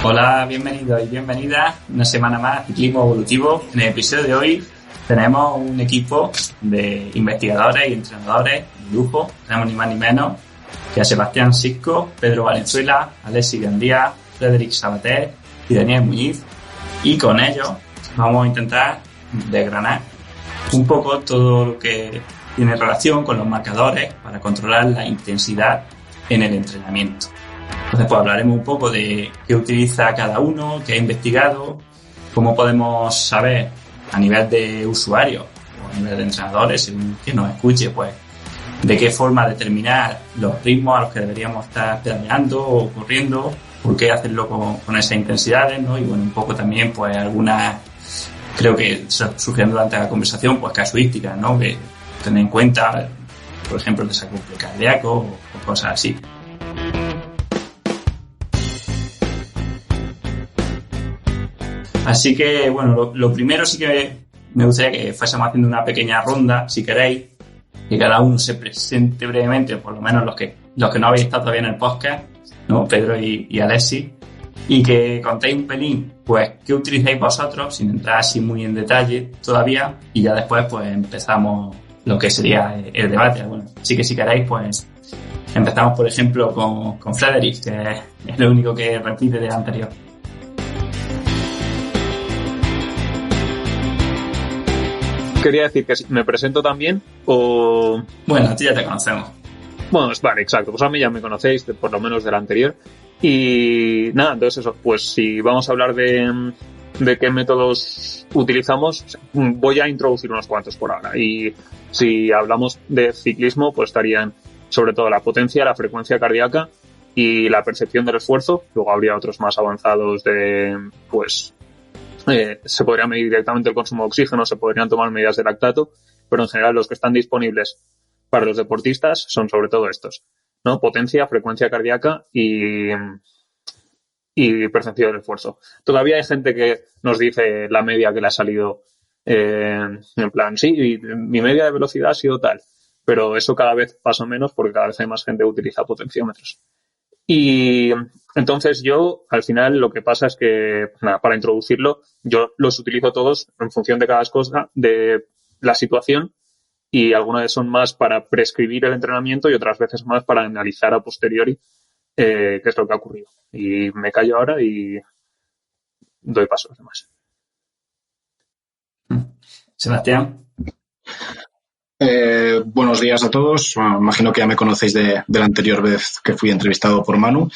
Hola, bienvenidos y bienvenidas una semana más a Ciclismo Evolutivo. En el episodio de hoy tenemos un equipo de investigadores y entrenadores de lujo. Tenemos ni más ni menos que a Sebastián Sisco, Pedro Valenzuela, Alexis Gandía, Frédéric Sabater y Daniel Muñiz. Y con ellos vamos a intentar desgranar un poco todo lo que tiene relación con los marcadores para controlar la intensidad en el entrenamiento. Entonces, pues hablaremos un poco de qué utiliza cada uno, qué ha investigado, cómo podemos saber a nivel de usuarios o a nivel de entrenadores, según quien nos escuche, pues de qué forma determinar los ritmos a los que deberíamos estar pedaleando o corriendo, por qué hacerlo con esas intensidades, ¿no? Y bueno, un poco también, pues algunas, creo que surgieron durante la conversación, pues casuísticas, ¿no? Que tener en cuenta, por ejemplo, el desacople cardíaco o cosas así. Así que, bueno, lo primero sí que me gustaría que fuésemos haciendo una pequeña ronda, si queréis, que cada uno se presente brevemente, por lo menos los que no habéis estado todavía en el podcast, ¿no? Pedro y Alexis, y que contéis un pelín, pues, qué utilizáis vosotros, sin entrar así muy en detalle todavía, y ya después, pues, empezamos lo que sería el debate. Bueno, así que si queréis, pues, empezamos, por ejemplo, con Frédéric, que es lo único que repite del anterior. Quería decir que me presento también o... Bueno, a ti ya te conocemos. Bueno, vale, exacto. Pues a mí ya me conocéis, por lo menos del anterior. Y nada, entonces eso, pues si vamos a hablar de qué métodos utilizamos, voy a introducir unos cuantos por ahora. Y si hablamos de ciclismo, pues estarían sobre todo la potencia, la frecuencia cardíaca y la percepción del esfuerzo. Luego habría otros más avanzados de, pues... se podría medir directamente el consumo de oxígeno, se podrían tomar medidas de lactato, pero en general los que están disponibles para los deportistas son sobre todo estos, ¿no? Potencia, frecuencia cardíaca y percepción del esfuerzo. Todavía hay gente que nos dice la media que le ha salido en plan, sí, mi media de velocidad ha sido tal, pero eso cada vez pasa menos porque cada vez hay más gente que utiliza potenciómetros. Y entonces yo, al final, lo que pasa es que, nada, para introducirlo, yo los utilizo todos en función de cada cosa, de la situación, y algunas son más para prescribir el entrenamiento y otras veces más para analizar a posteriori qué es lo que ha ocurrido. Y me callo ahora y doy paso a los demás. Sebastián. Buenos días a todos. Bueno, imagino que ya me conocéis de la anterior vez que fui entrevistado por Manu.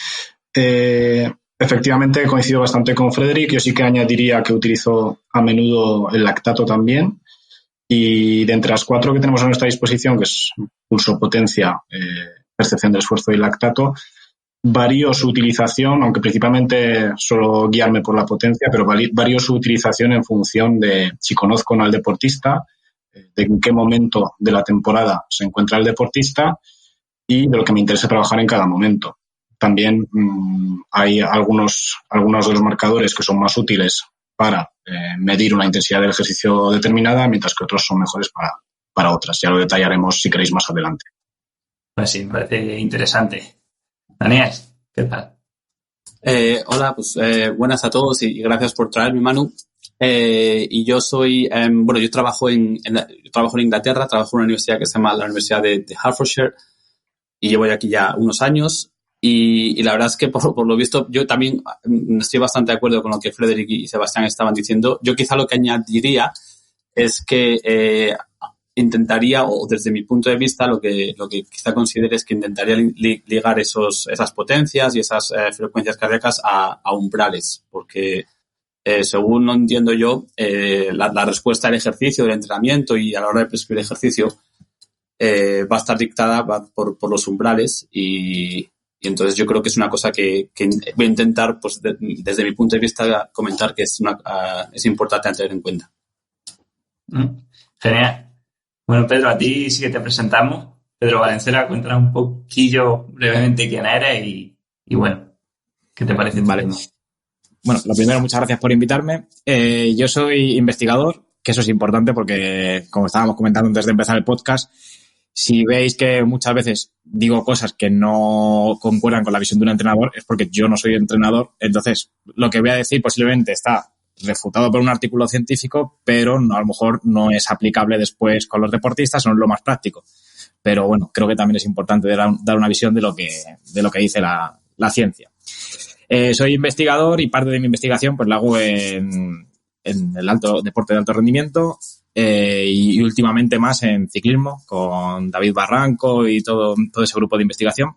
Efectivamente, coincido bastante con Frédéric. Yo sí que añadiría que utilizo a menudo el lactato también. Y de entre las 4 que tenemos a nuestra disposición, que es pulso, potencia, percepción del esfuerzo y lactato, varío su utilización, aunque principalmente suelo guiarme por la potencia, pero varío su utilización en función de si conozco o no al deportista, de en qué momento de la temporada se encuentra el deportista y de lo que me interesa trabajar en cada momento. También hay algunos de los marcadores que son más útiles para medir una intensidad del ejercicio determinada, mientras que otros son mejores para otras. Ya lo detallaremos si queréis más adelante. Pues sí, me parece interesante. Daniel, ¿qué tal? Hola, pues buenas a todos y gracias por traerme, Manu. Y yo soy, yo trabajo en Inglaterra, trabajo en una universidad que se llama la Universidad de Hertfordshire y llevo aquí ya unos años y la verdad es que por lo visto yo también estoy bastante de acuerdo con lo que Frédéric y Sebastián estaban diciendo. Yo quizá lo que añadiría es que intentaría, o desde mi punto de vista, lo que quizá considere es que intentaría ligar esas potencias y esas frecuencias cardíacas a umbrales, porque según lo entiendo yo, la respuesta al ejercicio, del entrenamiento y a la hora de prescribir ejercicio va a estar dictada por los umbrales y entonces yo creo que es una cosa que voy a intentar, pues desde mi punto de vista, comentar que es importante tener en cuenta. Genial. Bueno, Pedro, a ti sí que te presentamos. Pedro Valenzuela, cuéntanos un poquillo brevemente quién eres y bueno, ¿qué te parece? Vale. Bueno, lo primero, muchas gracias por invitarme. Yo soy investigador, que eso es importante porque, como estábamos comentando antes de empezar el podcast, Si veis que muchas veces digo cosas que no concuerdan con la visión de un entrenador, es porque yo no soy entrenador. Entonces, lo que voy a decir posiblemente está refutado por un artículo científico, pero no, a lo mejor no es aplicable después con los deportistas, no es lo más práctico. Pero bueno, creo que también es importante dar una visión de lo que dice la ciencia. Soy investigador y parte de mi investigación pues la hago en el deporte de alto rendimiento y últimamente más en ciclismo con David Barranco y todo ese grupo de investigación.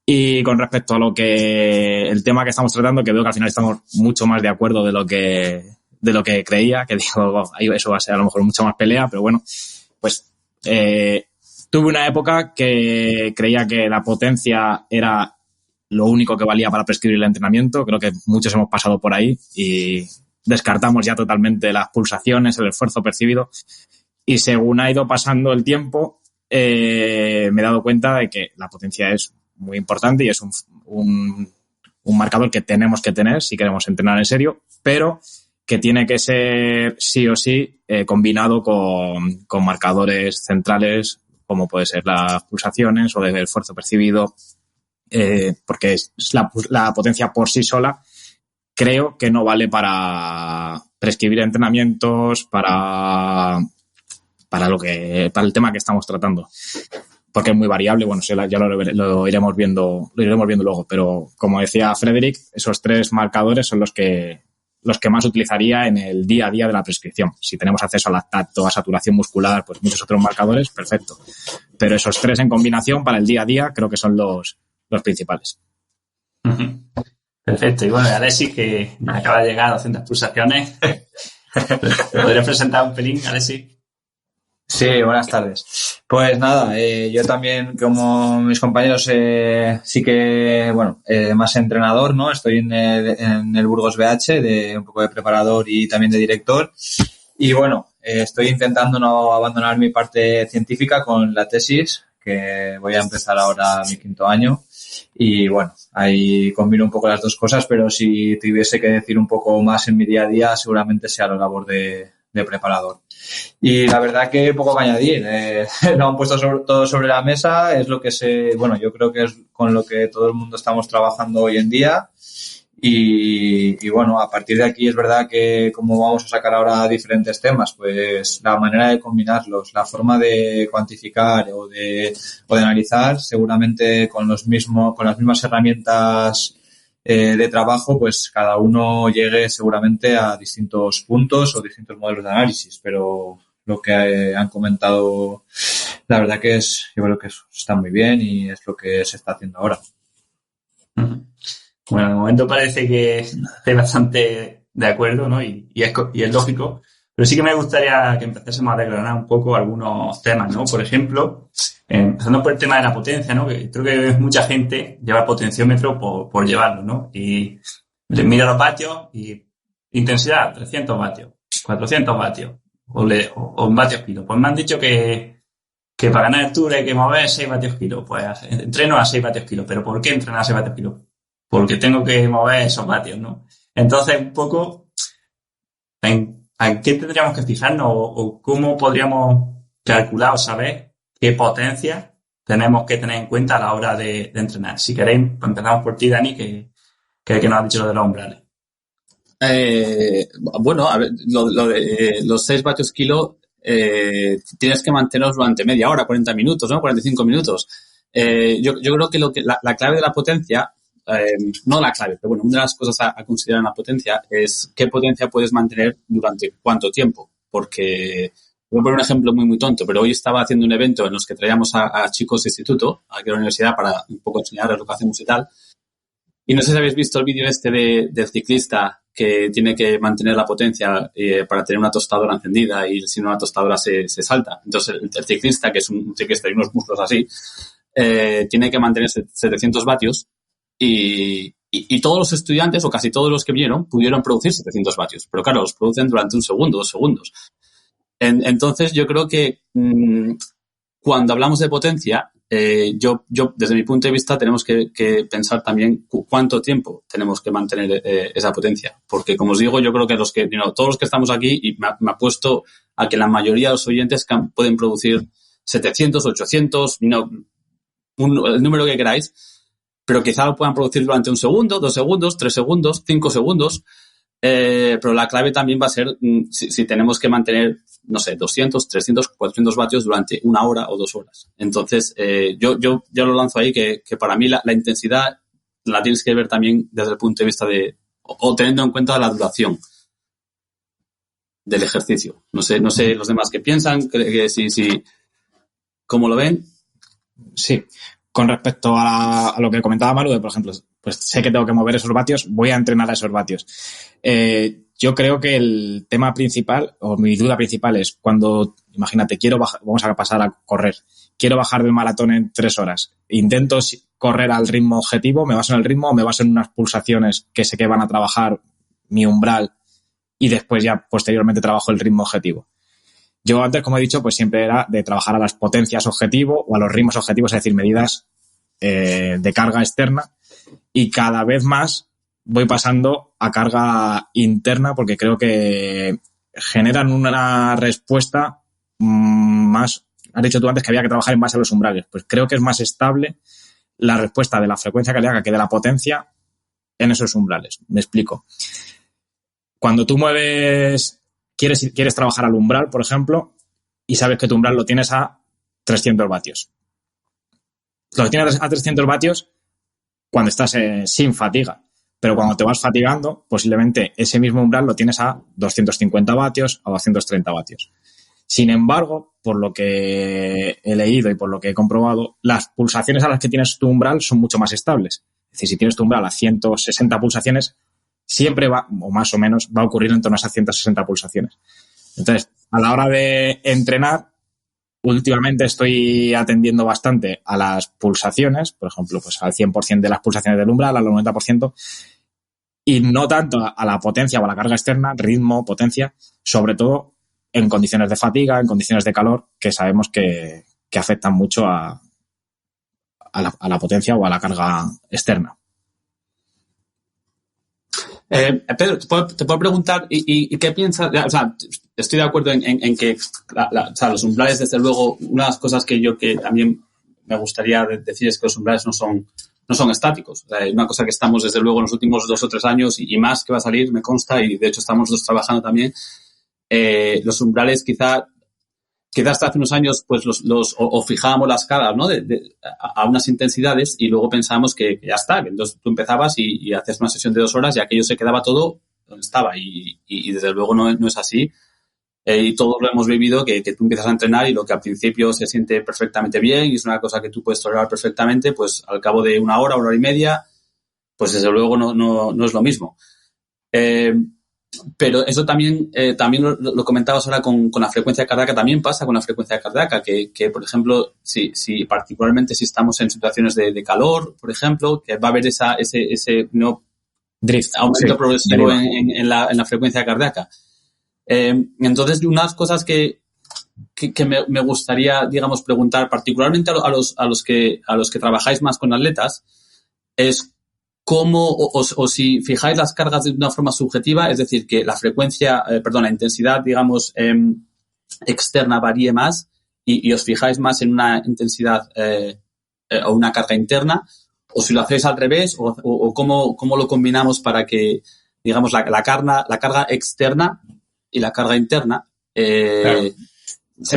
Y con respecto a el tema que estamos tratando, que veo que al final estamos mucho más de acuerdo de lo que creía, que digo, eso va a ser a lo mejor mucha más pelea, pero bueno, pues tuve una época que creía que la potencia era lo único que valía para prescribir el entrenamiento. Creo que muchos hemos pasado por ahí y descartamos ya totalmente las pulsaciones, el esfuerzo percibido. Y según ha ido pasando el tiempo, me he dado cuenta de que la potencia es muy importante y es un marcador que tenemos que tener si queremos entrenar en serio, pero que tiene que ser sí o sí combinado con marcadores centrales como puede ser las pulsaciones o el esfuerzo percibido, porque la potencia por sí sola creo que no vale para prescribir entrenamientos, para el tema que estamos tratando, porque es muy variable. Bueno, ya lo iremos viendo luego, pero como decía Frederick, esos 3 marcadores son los que más utilizaría en el día a día de la prescripción. Si tenemos acceso a lactato, a saturación muscular, pues muchos otros marcadores, perfecto. Pero esos 3 en combinación para el día a día creo que son los principales. Uh-huh. Perfecto. Y bueno, Alexis, que nos acaba de llegar a 200 pulsaciones. ¿Te podrías presentar un pelín, Alexis? Sí, buenas tardes. Pues nada, yo también, como mis compañeros, sí que, más entrenador, ¿no? Estoy en el Burgos BH, de un poco de preparador y también de director. Y bueno, estoy intentando no abandonar mi parte científica con la tesis, que voy a empezar ahora mi 5º año. Y bueno, ahí combino un poco las dos cosas, pero si tuviese que decir un poco más en mi día a día, seguramente sea la labor de preparador. Y la verdad que poco que añadir, lo han puesto todo sobre la mesa, es lo que yo creo que es con lo que todo el mundo estamos trabajando hoy en día. Y bueno, a partir de aquí es verdad que como vamos a sacar ahora diferentes temas, pues la manera de combinarlos, la forma de cuantificar o de analizar, seguramente con las mismas herramientas de trabajo, pues cada uno llegue seguramente a distintos puntos o distintos modelos de análisis, pero lo que han comentado, la verdad que yo creo que está muy bien y es lo que se está haciendo ahora. Bueno, de momento parece que estoy bastante de acuerdo, ¿no? Y es lógico, pero sí que me gustaría que empezásemos a desgranar un poco algunos temas, ¿no? Por ejemplo, empezando por el tema de la potencia, ¿no? Que creo que mucha gente lleva el potenciómetro por llevarlo, ¿no? Y mira los vatios y intensidad, 300 vatios, 400 vatios o vatios kilo. Pues me han dicho que para ganar el Tour hay que mover 6 vatios kilo. Pues entreno a 6 vatios kilo. ¿Pero por qué entrenar a 6 vatios kilo? Porque tengo que mover esos vatios, ¿no? Entonces, un poco, ¿en qué tendríamos que fijarnos o cómo podríamos calcular o saber qué potencia tenemos que tener en cuenta a la hora de entrenar? Si queréis, empezamos por ti, Dani, que nos has dicho lo de los umbrales. Bueno, a ver, lo de los 6 vatios kilo, tienes que mantenerlos durante media hora, 40 minutos, ¿no? 45 minutos. Yo creo que la clave de la potencia, no la clave, pero bueno, una de las cosas a considerar en la potencia es qué potencia puedes mantener durante cuánto tiempo. Porque, voy a poner un ejemplo muy, muy tonto, pero hoy estaba haciendo un evento en los que traíamos a chicos de instituto aquí a la universidad para un poco enseñarles lo que hacemos y tal. Y no sé si habéis visto el vídeo del ciclista que tiene que mantener la potencia para tener una tostadora encendida y si no la tostadora se salta. Entonces el ciclista, que es un ciclista y unos músculos así, tiene que mantener 700 vatios y todos los estudiantes o casi todos los que vinieron pudieron producir 700 vatios. Pero claro, los producen durante 1 segundo, 2 segundos. Entonces yo creo que cuando hablamos de potencia, yo desde mi punto de vista tenemos que pensar también cuánto tiempo tenemos que mantener esa potencia, porque como os digo, yo creo que todos los que estamos aquí, y me apuesto a que la mayoría de los oyentes pueden producir 700, 800, el número que queráis, pero quizá lo puedan producir durante 1 segundo, 2 segundos, 3 segundos, 5 segundos. Pero la clave también va a ser si tenemos que mantener, no sé, 200, 300, 400 vatios durante 1 hora o 2 horas. Entonces, yo lo lanzo ahí que para mí la intensidad la tienes que ver también desde el punto de vista o teniendo en cuenta la duración del ejercicio. No sé los demás qué piensan, que si ¿cómo lo ven? Sí. Con respecto a lo que comentaba Maru, por ejemplo, pues sé que tengo que mover esos vatios, voy a entrenar a esos vatios. Yo creo que el tema principal, o mi duda principal es cuando, imagínate, vamos a pasar a correr, quiero bajar del maratón en 3 horas, intento correr al ritmo objetivo, me baso en el ritmo, me baso en unas pulsaciones que sé que van a trabajar mi umbral y después ya posteriormente trabajo el ritmo objetivo. Yo antes, como he dicho, pues siempre era de trabajar a las potencias objetivo o a los ritmos objetivos, es decir, medidas de carga externa, y cada vez más voy pasando a carga interna porque creo que generan una respuesta más. Has dicho tú antes que había que trabajar en base a los umbrales. Pues creo que es más estable la respuesta de la frecuencia cardíaca que de la potencia en esos umbrales. Me explico. Cuando tú quieres trabajar al umbral, por ejemplo, y sabes que tu umbral lo tienes a 300 vatios. Lo tienes a 300 vatios cuando estás sin fatiga. Pero cuando te vas fatigando, posiblemente ese mismo umbral lo tienes a 250 vatios o 230 vatios. Sin embargo, por lo que he leído y por lo que he comprobado, las pulsaciones a las que tienes tu umbral son mucho más estables. Es decir, si tienes tu umbral a 160 pulsaciones, siempre va, o más o menos, va a ocurrir en torno a esas 160 pulsaciones. Entonces, a la hora de entrenar, últimamente estoy atendiendo bastante a las pulsaciones, por ejemplo, pues al 100% de las pulsaciones del umbral, al 90%, y no tanto a la potencia o a la carga externa, ritmo, potencia, sobre todo en condiciones de fatiga, en condiciones de calor, que sabemos que afectan mucho a la potencia o a la carga externa. Pedro, te puedo preguntar, ¿y qué piensas? O sea, estoy de acuerdo en que o sea, los umbrales, desde luego, una de las cosas que también me gustaría decir es que los umbrales no son estáticos. O sea, es una cosa que estamos, desde luego, en los últimos 2 o 3 años y más que va a salir, me consta, y de hecho estamos trabajando también. Los umbrales quizás hasta hace unos años pues o fijábamos las cargas, ¿no? a unas intensidades y luego pensábamos que ya está, que entonces tú empezabas y hacías una sesión de 2 horas y aquello se quedaba todo donde estaba y desde luego no es así. Y todos lo hemos vivido, que tú empiezas a entrenar y lo que al principio se siente perfectamente bien y es una cosa que tú puedes tolerar perfectamente, pues al cabo de 1 hora, 1 hora y media, pues desde luego no es lo mismo. Pero eso también lo comentabas ahora con la frecuencia cardíaca, también pasa con la frecuencia cardíaca, que por ejemplo, si particularmente si estamos en situaciones de calor, por ejemplo, que va a haber ese no drift, aumento sí, progresivo en la frecuencia cardíaca. Entonces, unas cosas que me gustaría, digamos, preguntar particularmente a los que trabajáis más con atletas es cómo, o si fijáis las cargas de una forma subjetiva, es decir, que la la intensidad, digamos, externa varíe más y os fijáis más en una intensidad o una carga interna, o si lo hacéis al revés, o cómo lo combinamos para que, digamos, la carga externa y la carga interna se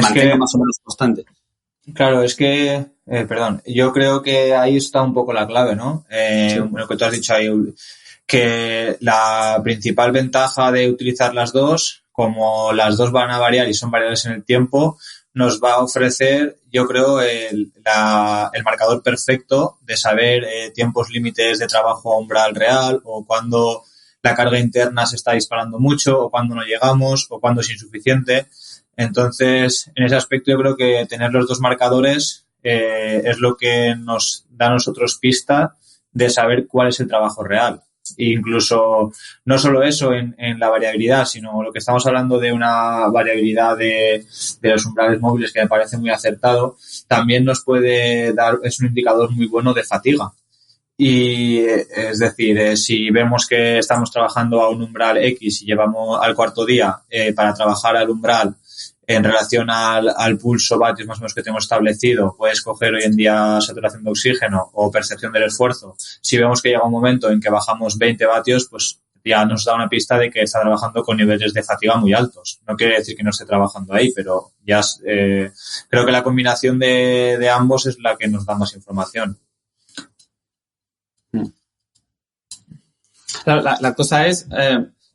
mantenga más o menos constante. Claro, es que, yo creo que ahí está un poco la clave, ¿no? Sí. Lo que tú has dicho ahí, que la principal ventaja de utilizar las dos, como las dos van a variar y son variables en el tiempo, nos va a ofrecer, yo creo, el marcador perfecto de saber tiempos límites de trabajo a umbral real o cuando la carga interna se está disparando mucho o cuando no llegamos o cuando es insuficiente. Entonces, en ese aspecto yo creo que tener los dos marcadores es lo que nos da a nosotros pista de saber cuál es el trabajo real. E incluso no solo eso en la variabilidad, sino lo que estamos hablando de una variabilidad de los umbrales móviles que me parece muy acertado, también nos puede dar, es un indicador muy bueno de fatiga. Y es decir, si vemos que estamos trabajando a un umbral X y llevamos al cuarto día para trabajar al umbral en relación al pulso vatios más o menos que tenemos establecido, puedes coger hoy en día saturación de oxígeno o percepción del esfuerzo. Si vemos que llega un momento en que bajamos 20 vatios, pues ya nos da una pista de que está trabajando con niveles de fatiga muy altos. No quiere decir que no esté trabajando ahí, pero ya creo que la combinación de ambos es la que nos da más información. La cosa es,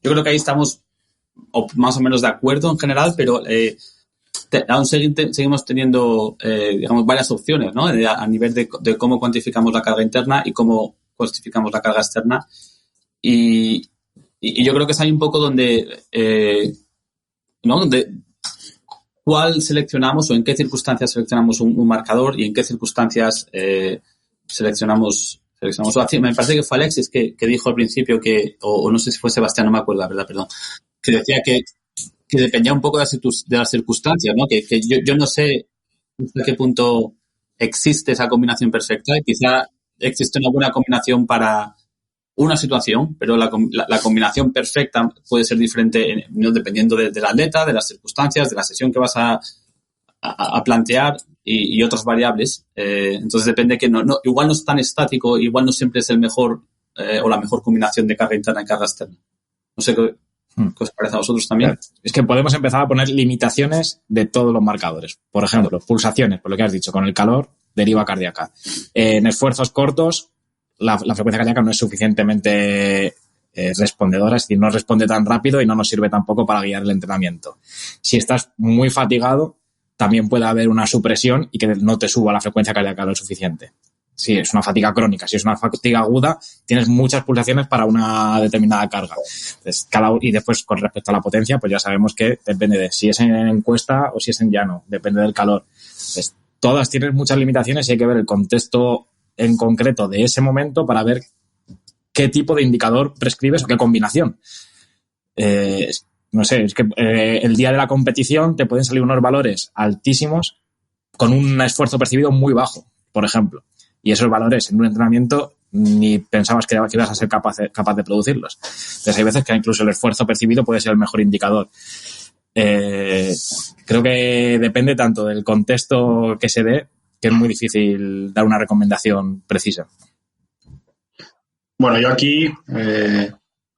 yo creo que ahí estamos más o menos de acuerdo en general, pero aún seguimos teniendo, digamos, varias opciones, ¿no? A nivel de cómo cuantificamos la carga interna y cómo cuantificamos la carga externa. Y yo creo que es ahí un poco donde, ¿no? Donde cuál seleccionamos o en qué circunstancias seleccionamos un marcador y en qué circunstancias seleccionamos. Me parece que fue Alexis que dijo al principio o no sé si fue Sebastián, no me acuerdo, la verdad, perdón, que decía que dependía un poco de las circunstancias, ¿no? Que yo no sé hasta qué punto existe esa combinación perfecta y quizá existe una buena combinación para una situación, pero la combinación perfecta puede ser diferente, ¿no? Dependiendo del atleta, de las circunstancias, de la sesión que vas a plantear y otras variables. Entonces depende que igual no es tan estático, igual no siempre es el mejor o la mejor combinación de carga interna y carga externa. No sé qué os parece a vosotros también. Claro. Es que podemos empezar a poner limitaciones de todos los marcadores. Por ejemplo, pulsaciones, por lo que has dicho, con el calor, deriva cardíaca. En esfuerzos cortos, la frecuencia cardíaca no es suficientemente respondedora, es decir, no responde tan rápido y no nos sirve tampoco para guiar el entrenamiento. Si estás muy fatigado, también puede haber una supresión y que no te suba la frecuencia cardíaca lo suficiente. Si es una fatiga crónica, si es una fatiga aguda, tienes muchas pulsaciones para una determinada carga. Entonces, y después, con respecto a la potencia, pues ya sabemos que depende de si es en encuesta o si es en llano, depende del calor. Entonces, todas tienen muchas limitaciones y hay que ver el contexto en concreto de ese momento para ver qué tipo de indicador prescribes o qué combinación. No sé, es que el día de la competición te pueden salir unos valores altísimos con un esfuerzo percibido muy bajo, por ejemplo. Y esos valores en un entrenamiento ni pensabas que ibas a ser capaz de producirlos. Entonces hay veces que incluso el esfuerzo percibido puede ser el mejor indicador. Creo que depende tanto del contexto que se dé, que es muy difícil dar una recomendación precisa. Bueno, yo aquí,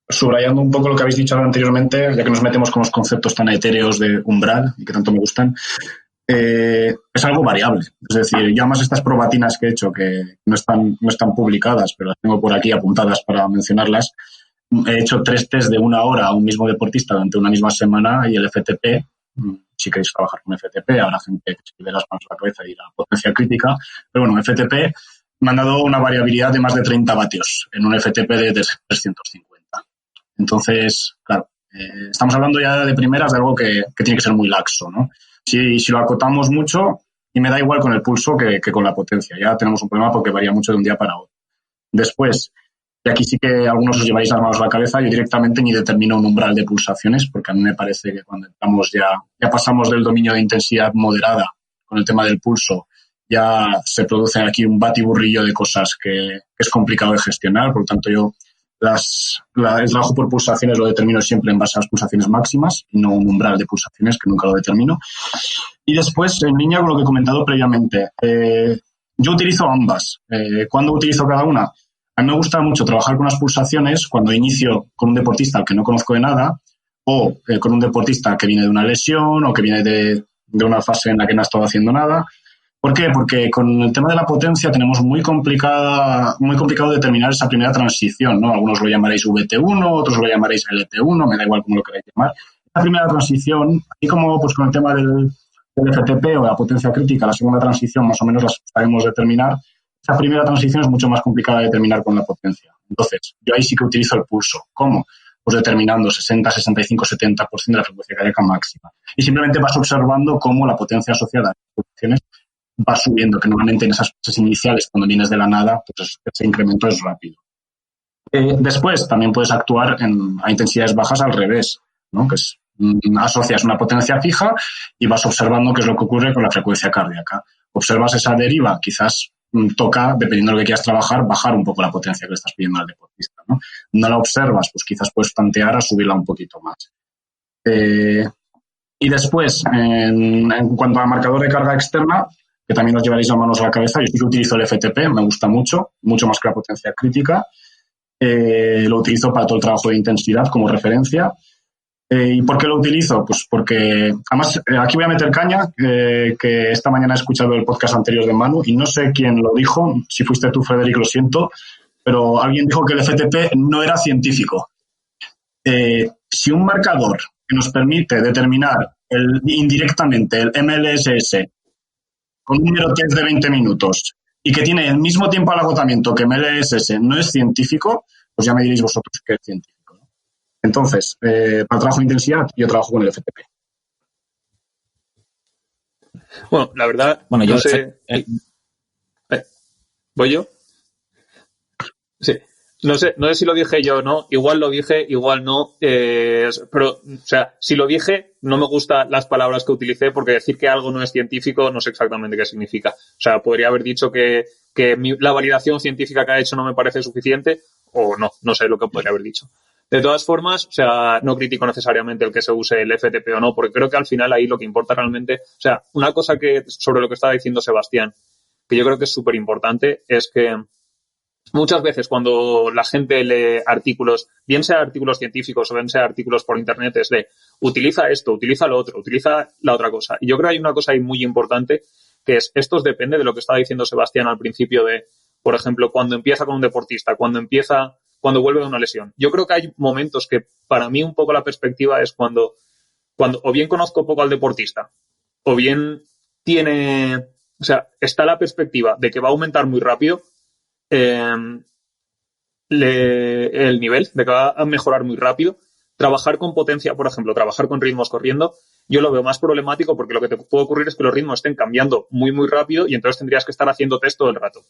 subrayando un poco lo que habéis dicho anteriormente, ya que nos metemos con los conceptos tan etéreos de umbral y que tanto me gustan, es algo variable. Es decir, yo además estas probatinas que he hecho, que no están publicadas, pero las tengo por aquí apuntadas para mencionarlas, he hecho 3 test de 1 hora a un mismo deportista durante una misma semana y el FTP, si queréis trabajar con FTP, habrá gente que se lleve las manos a la cabeza y la potencia crítica, pero bueno, FTP me han dado una variabilidad de más de 30 vatios en un FTP de 350. Entonces, claro, estamos hablando ya de primeras de algo que tiene que ser muy laxo, ¿no? Si lo acotamos mucho, y me da igual con el pulso que con la potencia, ya tenemos un problema porque varía mucho de un día para otro. Después, y aquí sí que algunos os lleváis las manos a la cabeza, yo directamente ni determino un umbral de pulsaciones, porque a mí me parece que cuando entramos ya pasamos del dominio de intensidad moderada con el tema del pulso, ya se produce aquí un batiburrillo de cosas que es complicado de gestionar, por lo tanto yo el trabajo por pulsaciones lo determino siempre en base a las pulsaciones máximas y no un umbral de pulsaciones, que nunca lo determino. Y después, en línea con lo que he comentado previamente, yo utilizo ambas. ¿Cuándo utilizo cada una? A mí me gusta mucho trabajar con las pulsaciones cuando inicio con un deportista al que no conozco de nada o con un deportista que viene de una lesión o que viene de una fase en la que no ha estado haciendo nada. ¿Por qué? Porque con el tema de la potencia tenemos muy complicado determinar esa primera transición, ¿no? Algunos lo llamaréis VT1, otros lo llamaréis LT1, me da igual cómo lo queráis llamar. La primera transición, así como pues con el tema del FTP o de la potencia crítica, la segunda transición más o menos la sabemos determinar. Esa primera transición es mucho más complicada de determinar con la potencia. Entonces, yo ahí sí que utilizo el pulso. ¿Cómo? Pues determinando 60, 65, 70% de la frecuencia cardíaca máxima. Y simplemente vas observando cómo la potencia asociada a las pulsaciones va subiendo, que normalmente en esas fases iniciales, cuando vienes de la nada, pues ese incremento es rápido. Después, también puedes actuar a intensidades bajas al revés, ¿no? Que es, asocias una potencia fija y vas observando qué es lo que ocurre con la frecuencia cardíaca. Observas esa deriva, quizás toca, dependiendo de lo que quieras trabajar, bajar un poco la potencia que le estás pidiendo al deportista, ¿no? No la observas, pues quizás puedes plantear a subirla un poquito más. Y después, en cuanto a marcador de carga externa, que también os llevaréis las manos a la cabeza, yo sí que utilizo el FTP, me gusta mucho más que la potencia crítica. Lo utilizo para todo el trabajo de intensidad como referencia. ¿Y por qué lo utilizo? Pues porque, además, aquí voy a meter caña, que esta mañana he escuchado el podcast anterior de Manu y no sé quién lo dijo, si fuiste tú, Frederic, lo siento, pero alguien dijo que el FTP no era científico. Si un marcador que nos permite determinar indirectamente el MLSS con un mero test de 20 minutos y que tiene el mismo tiempo al agotamiento que MLSS no es científico, pues ya me diréis vosotros que es científico, ¿no? Entonces, para trabajo de intensidad, yo trabajo con el FTP. Bueno, la verdad, Bueno, yo no sé. ¿Voy yo? Sí. No sé si lo dije yo o no, igual lo dije, igual no, pero, o sea, si lo dije, no me gustan las palabras que utilicé porque decir que algo no es científico no sé exactamente qué significa. O sea, podría haber dicho que la validación científica que ha hecho no me parece suficiente o no sé lo que podría haber dicho. De todas formas, o sea, no critico necesariamente el que se use el FTP o no, porque creo que al final ahí lo que importa realmente, o sea, una cosa que sobre lo que estaba diciendo Sebastián, que yo creo que es súper importante, es que muchas veces cuando la gente lee artículos, bien sea artículos científicos o bien sea artículos por internet, es de utiliza esto, utiliza lo otro, utiliza la otra cosa. Y yo creo que hay una cosa ahí muy importante que es, esto depende de lo que estaba diciendo Sebastián al principio de, por ejemplo, cuando empieza con un deportista, cuando vuelve de una lesión. Yo creo que hay momentos que para mí un poco la perspectiva es cuando o bien conozco poco al deportista o bien está la perspectiva de que va a aumentar muy rápido el nivel, de que va a mejorar muy rápido. Trabajar con potencia, por ejemplo, trabajar con ritmos corriendo, yo lo veo más problemático porque lo que te puede ocurrir es que los ritmos estén cambiando muy, muy rápido y entonces tendrías que estar haciendo test todo el rato.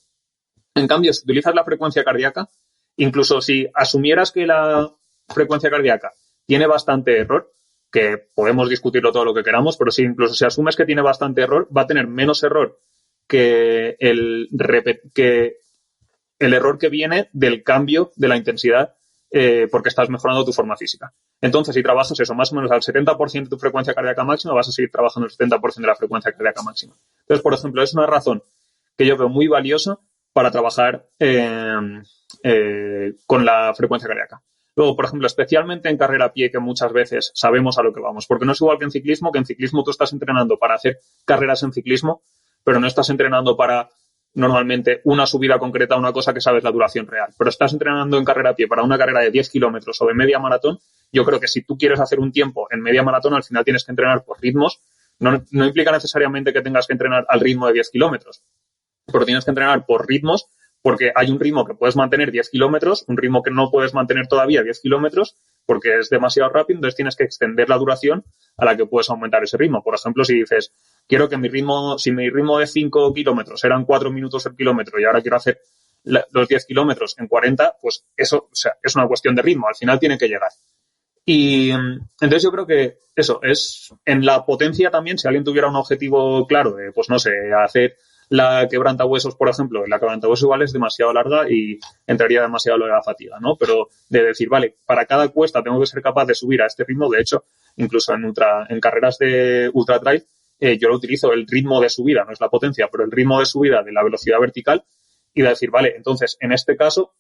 En cambio, si utilizas la frecuencia cardíaca, incluso si asumieras que la frecuencia cardíaca tiene bastante error, que podemos discutirlo todo lo que queramos, pero si incluso si asumes que tiene bastante error, va a tener menos error que el error que viene del cambio de la intensidad porque estás mejorando tu forma física. Entonces, si trabajas eso más o menos al 70% de tu frecuencia cardíaca máxima, vas a seguir trabajando el 70% de la frecuencia cardíaca máxima. Entonces, por ejemplo, es una razón que yo veo muy valiosa para trabajar con la frecuencia cardíaca. Luego, por ejemplo, especialmente en carrera a pie, que muchas veces sabemos a lo que vamos, porque no es igual que en ciclismo tú estás entrenando para hacer carreras en ciclismo, pero no estás entrenando para normalmente una subida concreta a una cosa que sabes la duración real. Pero estás entrenando en carrera a pie para una carrera de 10 kilómetros o de media maratón. Yo creo que si tú quieres hacer un tiempo en media maratón, al final tienes que entrenar por ritmos. No implica necesariamente que tengas que entrenar al ritmo de 10 kilómetros, pero tienes que entrenar por ritmos porque hay un ritmo que puedes mantener 10 kilómetros, un ritmo que no puedes mantener todavía 10 kilómetros porque es demasiado rápido, entonces tienes que extender la duración a la que puedes aumentar ese ritmo. Por ejemplo, si dices, quiero que si mi ritmo de 5 kilómetros eran 4 minutos el kilómetro y ahora quiero hacer los 10 kilómetros en 40, pues eso, o sea, es una cuestión de ritmo, al final tiene que llegar. Y entonces yo creo que eso es en la potencia también, si alguien tuviera un objetivo claro de, pues no sé, hacer la quebrantahuesos, por ejemplo, la quebrantahuesos igual es demasiado larga y entraría demasiado lo de la fatiga, ¿no? Pero de decir, vale, para cada cuesta tengo que ser capaz de subir a este ritmo. De hecho, incluso en carreras de ultra trail, yo lo utilizo el ritmo de subida, no es la potencia, pero el ritmo de subida de la velocidad vertical y de decir, vale, entonces en este caso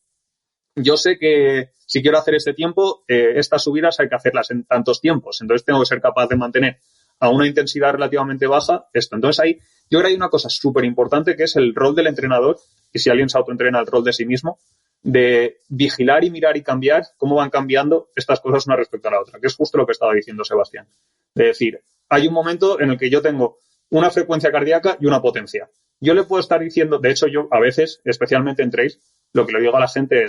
yo sé que si quiero hacer este tiempo, estas subidas hay que hacerlas en tantos tiempos, entonces tengo que ser capaz de mantener a una intensidad relativamente baja esto. Entonces ahí yo creo que hay una cosa súper importante que es el rol del entrenador, y si alguien se autoentrena, el rol de sí mismo, de vigilar y mirar y cambiar cómo van cambiando estas cosas una respecto a la otra, que es justo lo que estaba diciendo Sebastián. De decir, hay un momento en el que yo tengo una frecuencia cardíaca y una potencia. Yo le puedo estar diciendo, de hecho yo a veces, especialmente en trails, lo que le digo a la gente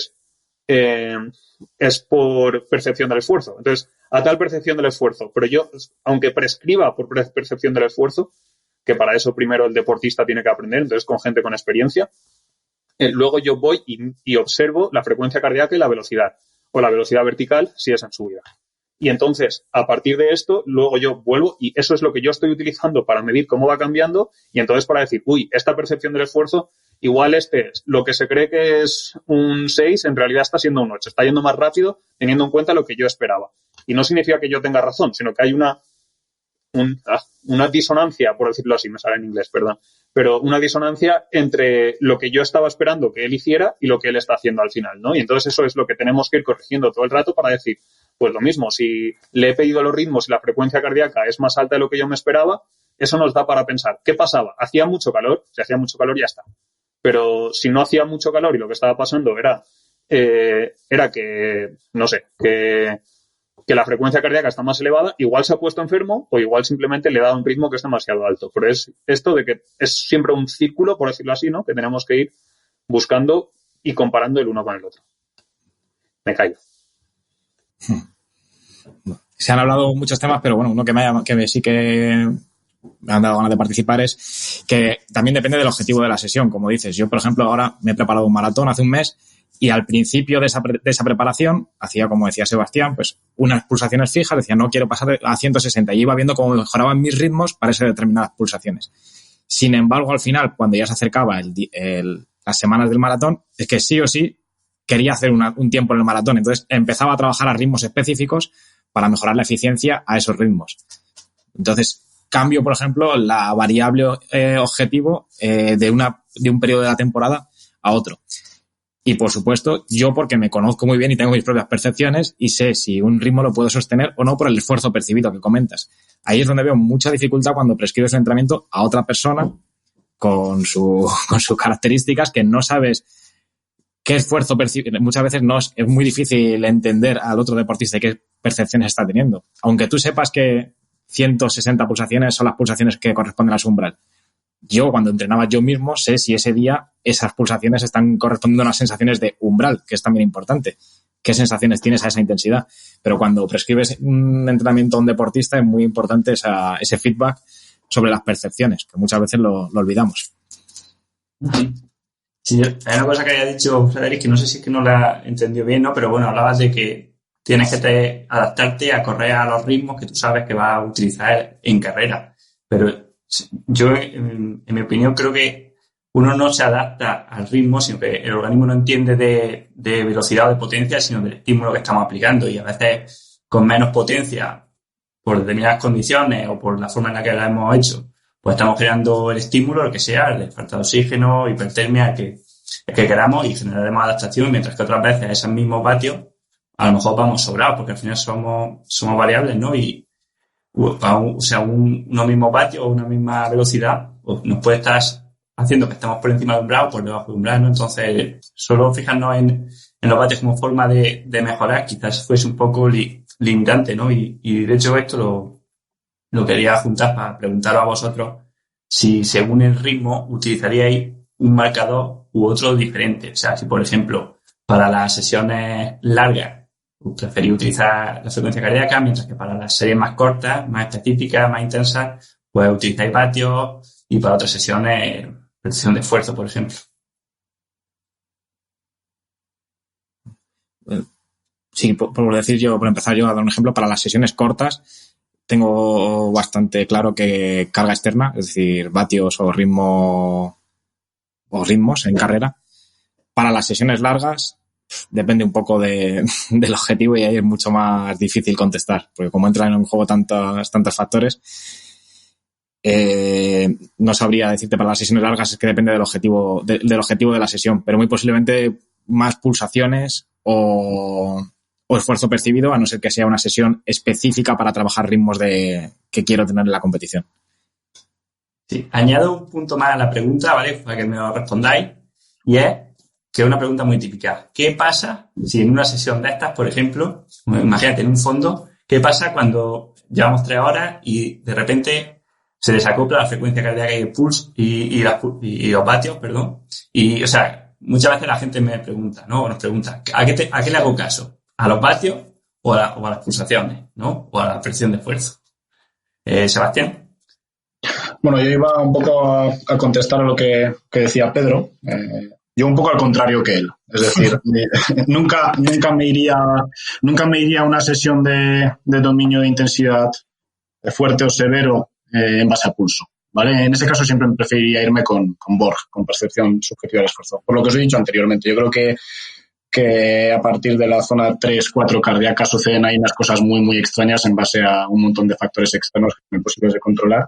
es por percepción del esfuerzo. Entonces, a tal percepción del esfuerzo, pero yo, aunque prescriba por percepción del esfuerzo, que para eso primero el deportista tiene que aprender, entonces con gente con experiencia, luego yo voy y observo la frecuencia cardíaca y la velocidad, o la velocidad vertical si es en subida. Y entonces, a partir de esto, luego yo vuelvo y eso es lo que yo estoy utilizando para medir cómo va cambiando y entonces para decir, esta percepción del esfuerzo, igual lo que se cree que es un 6, en realidad está siendo un 8. Está yendo más rápido teniendo en cuenta lo que yo esperaba. Y no significa que yo tenga razón, sino que hay una disonancia, por decirlo así, me sale en inglés, perdón, pero una disonancia entre lo que yo estaba esperando que él hiciera y lo que él está haciendo al final, ¿no? Y entonces eso es lo que tenemos que ir corrigiendo todo el rato para decir, pues lo mismo, si le he pedido los ritmos y la frecuencia cardíaca es más alta de lo que yo me esperaba, eso nos da para pensar, ¿qué pasaba? ¿Hacía mucho calor? Si hacía mucho calor, ya está. Pero si no hacía mucho calor y lo que estaba pasando era que, no sé, que la frecuencia cardíaca está más elevada, igual se ha puesto enfermo o igual simplemente le ha dado un ritmo que es demasiado alto. Pero es esto de que es siempre un círculo, por decirlo así, ¿no? Que tenemos que ir buscando y comparando el uno con el otro. Me callo. Se han hablado muchos temas, pero bueno, uno que sí que me han dado ganas de participar es que también depende del objetivo de la sesión, como dices. Yo, por ejemplo, ahora me he preparado un maratón hace un mes y al principio de esa preparación hacía, como decía Sebastián, pues unas pulsaciones fijas, decía no quiero pasar a 160 y iba viendo cómo mejoraban mis ritmos para esas determinadas pulsaciones. Sin embargo, al final, cuando ya se acercaba las semanas del maratón, es que sí o sí quería hacer un tiempo en el maratón. Entonces empezaba a trabajar a ritmos específicos para mejorar la eficiencia a esos ritmos. Entonces cambio, por ejemplo, la variable objetivo de un periodo de la temporada a otro. Y, por supuesto, yo porque me conozco muy bien y tengo mis propias percepciones y sé si un ritmo lo puedo sostener o no por el esfuerzo percibido que comentas. Ahí es donde veo mucha dificultad cuando prescribes un entrenamiento a otra persona con sus características que no sabes qué esfuerzo percibe. Muchas veces es muy difícil entender al otro deportista y qué percepciones está teniendo. Aunque tú sepas que 160 pulsaciones son las pulsaciones que corresponden a su umbral. Yo, cuando entrenaba yo mismo, sé si ese día esas pulsaciones están correspondiendo a unas sensaciones de umbral, que es también importante. ¿Qué sensaciones tienes a esa intensidad? Pero cuando prescribes un entrenamiento a un deportista es muy importante ese feedback sobre las percepciones, que muchas veces lo olvidamos. Sí, hay una cosa que había dicho Frederic, que no sé si es que no la entendió bien, ¿no? Pero bueno, hablabas de que tienes que adaptarte a correr a los ritmos que tú sabes que vas a utilizar en carrera. Pero yo, en mi opinión, creo que uno no se adapta al ritmo, sino que el organismo no entiende de velocidad o de potencia, sino del estímulo que estamos aplicando. Y a veces, con menos potencia, por determinadas condiciones o por la forma en la que la hemos hecho, pues estamos creando el estímulo, el que sea, el de falta de oxígeno, hipertermia, el que queramos y generaremos adaptación, mientras que otras veces esos mismos vatios a lo mejor vamos sobrados, porque al final somos variables, ¿no? Y o sea, unos mismos vatios o una misma velocidad pues nos puede estar haciendo que estemos por encima de umbral o por debajo de umbral, ¿no? Entonces, solo fijarnos en los vatios como forma de mejorar quizás fuese un poco limitante, ¿no? Y de hecho esto lo quería juntar para preguntaros a vosotros si según el ritmo utilizaríais un marcador u otro diferente. O sea, si por ejemplo para las sesiones largas preferís utilizar la frecuencia cardíaca, mientras que para las series más cortas, más específicas, más intensas, pues utilizáis vatios y para otras sesiones presión de esfuerzo, por ejemplo. Sí, por empezar yo a dar un ejemplo, para las sesiones cortas tengo bastante claro que carga externa, es decir, vatios o ritmos en carrera. Para las sesiones largas depende un poco del objetivo y ahí es mucho más difícil contestar, porque como entran en un juego tantos factores, no sabría decirte para las sesiones largas, es que depende del objetivo de la sesión, pero muy posiblemente más pulsaciones o esfuerzo percibido, a no ser que sea una sesión específica para trabajar ritmos que quiero tener en la competición. Sí, añado un punto más a la pregunta, ¿vale? Para que me lo respondáis, y es que es una pregunta muy típica. ¿Qué pasa si en una sesión de estas, por ejemplo, imagínate en un fondo, qué pasa cuando llevamos 3 horas y de repente se desacopla la frecuencia cardíaca y el pulso y los vatios, perdón? Y, o sea, muchas veces la gente me pregunta, ¿no? Nos pregunta, ¿a qué le hago caso? ¿A los vatios o a las pulsaciones, ¿no? O a la presión de esfuerzo? Sebastián. Bueno, yo iba un poco a contestar a lo que decía Pedro. Yo un poco al contrario que él. Es decir, nunca me iría a una sesión de dominio de intensidad fuerte o severo en base a pulso, ¿vale? En ese caso siempre preferiría irme con Borg, con percepción subjetiva del esfuerzo. Por lo que os he dicho anteriormente, yo creo que que a partir de la zona 3-4 cardíaca suceden ahí unas cosas muy, muy extrañas en base a un montón de factores externos que son imposibles de controlar.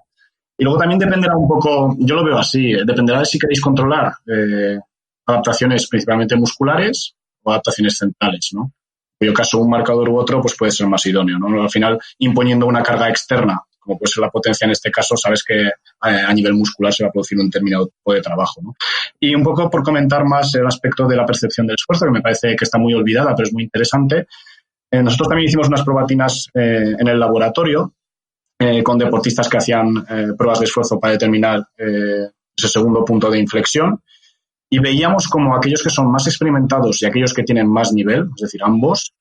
Y luego también dependerá un poco, yo lo veo así, dependerá de si queréis controlar adaptaciones principalmente musculares o adaptaciones centrales, ¿no? En cuyo caso un marcador u otro pues puede ser más idóneo, ¿no? Al final, imponiendo una carga externa, como puede ser la potencia en este caso, sabes que a nivel muscular se va a producir un determinado tipo de trabajo, ¿no? Y un poco por comentar más el aspecto de la percepción del esfuerzo, que me parece que está muy olvidada, pero es muy interesante. Nosotros también hicimos unas probatinas en el laboratorio con deportistas que hacían pruebas de esfuerzo para determinar ese segundo punto de inflexión. Y veíamos como aquellos que son más experimentados y aquellos que tienen más nivel, es decir, ambos,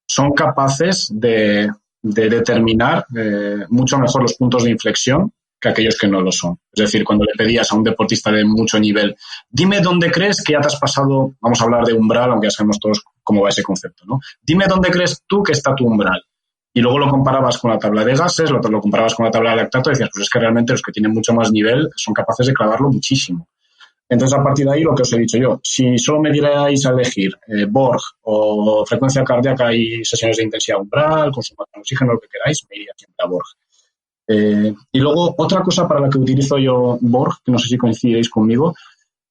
son capaces de determinar mucho mejor los puntos de inflexión que aquellos que no lo son. Es decir, cuando le pedías a un deportista de mucho nivel, dime dónde crees que ya te has pasado, vamos a hablar de umbral, aunque ya sabemos todos cómo va ese concepto, ¿no? Dime dónde crees tú que está tu umbral. Y luego lo comparabas con la tabla de gases, lo comparabas con la tabla de lactato y decías, pues es que realmente los que tienen mucho más nivel son capaces de clavarlo muchísimo. Entonces, a partir de ahí, lo que os he dicho yo, si solo me dierais a elegir Borg o frecuencia cardíaca y sesiones de intensidad umbral, consumo de oxígeno, lo que queráis, me iría siempre a Borg. Y luego, otra cosa para la que utilizo yo Borg, que no sé si coincidiréis conmigo,